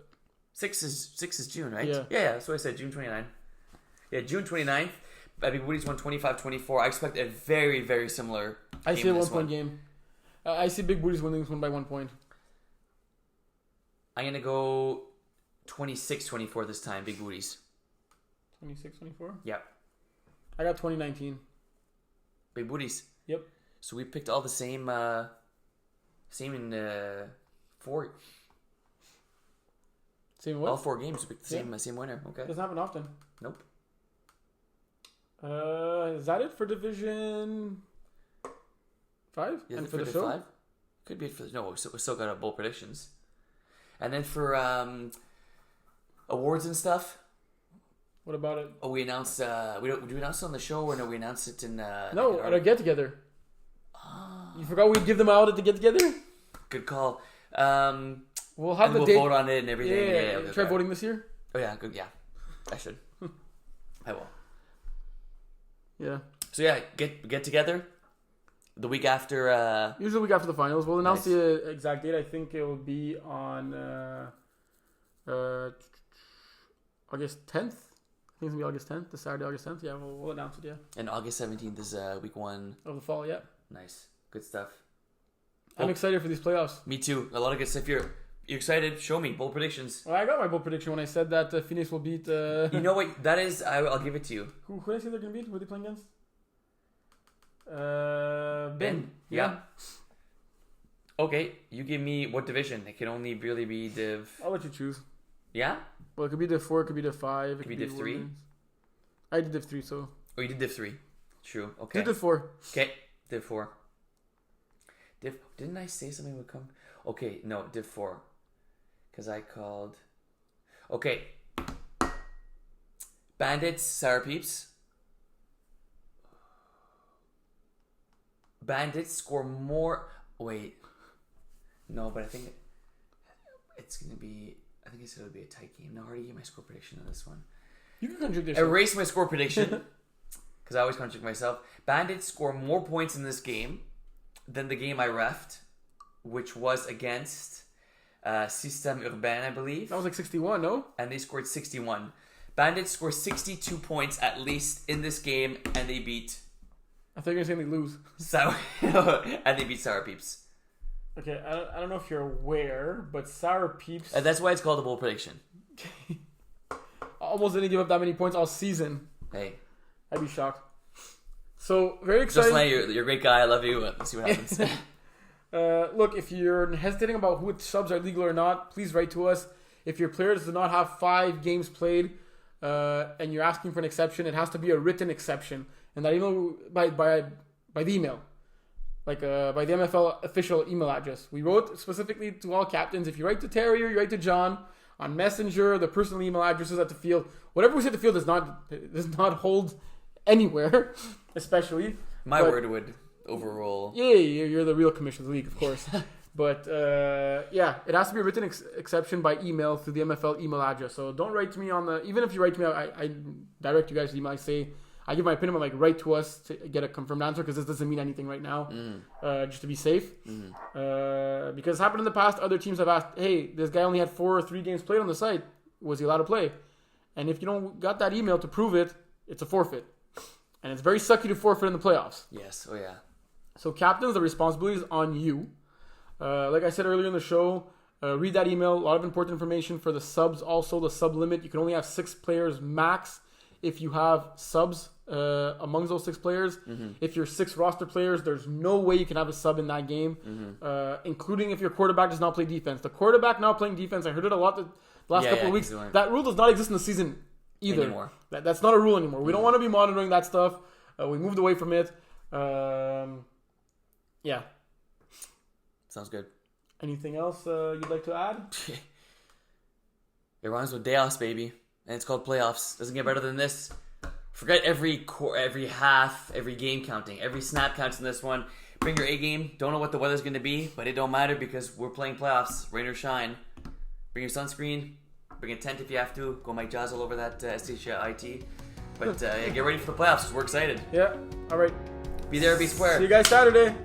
6 is June, right? Yeah. Yeah, that's what I said, June 29th. Yeah, June 29th. I mean, Woody's won 25-24. I expect a very, very similar game. I see a 1 point game. I see Big Booties winning this one by 1 point. I'm going to go 26-24 this time, Big Booties. 26-24? Yep. I got 2019. Big Booties. Yep. So we picked all the same in 4. Same what? All 4 games, we picked the same winner. Okay. Doesn't happen often. Nope. Is that it for Division 5? Yeah, and for the show? 5? Could be it for the... No, we still got our bowl predictions. And then for awards and stuff... What about it? Oh, we announced... do we announce it on the show or no, we announced it in... no, at our get-together. You forgot we'd give them out at the get-together? Good call. We'll have the date. We'll vote on it and everything. Yeah. Try voting this year? Oh, yeah. Good. Yeah. I should. I will. Yeah. So, yeah, get together the week after... Usually the week after the finals. We'll announce the exact date. I think it will be on August 10th. I think it's going to be August 10th. This Saturday, August 10th. Yeah, we'll announce it, yeah. And August 17th is week 1. Of the fall, yeah. Nice. Good stuff. I'm excited for these playoffs. Me too. A lot of good stuff. You're excited? Show me. Bold predictions. Well, I got my bold prediction when I said that Phoenix will beat... You know what? That is... I'll give it to you. Who did I say they're going to beat? Who are they playing against? Ben. Yeah. Okay. You give me what division? It can only really be Div... I'll let you choose. Yeah? Well, it could be Div 4, it could be Div 5. It could be Div 3? I did Div 3, so... Oh, you did Div 3. True. Okay. Do Div 4. Okay. Div 4. Didn't I say something would come? Okay, no, Div 4. Because I called... Okay. Bandits, Sour Peeps. Bandits score more... Wait. No, but I think it's going to be... I think it's going to be a tight game. No, I already gave my score prediction on this one. You can contradict yourself. Erase my score prediction. Because I always contradict myself. Bandits score more points in this game than the game I refed, which was against Système Urbain, I believe. That was like 61, no? And they scored 61. Bandits score 62 points at least in this game, and they beat... I thought you were going to say they lose. And they beat Sour Peeps. Okay, I don't know if you're aware, but Sour Peeps... And that's why it's called a bold prediction. Almost didn't give up that many points all season. Hey. I'd be shocked. So, very excited. Just like you're a great guy. I love you. Let's see what happens. Look, if you're hesitating about which subs are legal or not, please write to us. If your player does not have 5 games played and you're asking for an exception, it has to be a written exception. And that email by the email. Like by the MFL official email address. We wrote specifically to all captains. If you write to Terry or you write to John on Messenger, the personal email addresses at the field, whatever we say at the field does not hold anywhere, especially. My word would overrule. Yeah, you're the real commissioner of the league, of course. But it has to be a written exception by email through the MFL email address. So don't write to me on the... Even if you write to me, I direct you guys to the email. I give my opinion, but write to us to get a confirmed answer because this doesn't mean anything right now, just to be safe. Because it's happened in the past. Other teams have asked, hey, this guy only had 4 or 3 games played on the site. was he allowed to play? And if you don't got that email to prove it, it's a forfeit. And it's very sucky to forfeit in the playoffs. Yes. Oh, yeah. So, captains, the responsibility is on you. Like I said earlier in the show, read that email. A lot of important information for the subs. Also, the sub limit. You can only have 6 players max if you have subs amongst those 6 players. Mm-hmm. If you're 6 roster players, there's no way you can have a sub in that game, including if your quarterback does not play defense. The quarterback not playing defense, I heard it a lot the last couple of weeks. That rule does not exist in the season either. Anymore. That's not a rule anymore. We don't want to be monitoring that stuff. We moved away from it. Yeah. Sounds good. Anything else you'd like to add? It rhymes with chaos, baby. And it's called playoffs. Doesn't get better than this. Forget every half, every game counting. Every snap counts in this one. Bring your A game. Don't know what the weather's going to be, but it don't matter because we're playing playoffs. Rain or shine. Bring your sunscreen. Bring a tent if you have to. Go Mike Jazz all over that SHIT. But get ready for the playoffs because we're excited. Yeah. All right. Be there, be square. See you guys Saturday.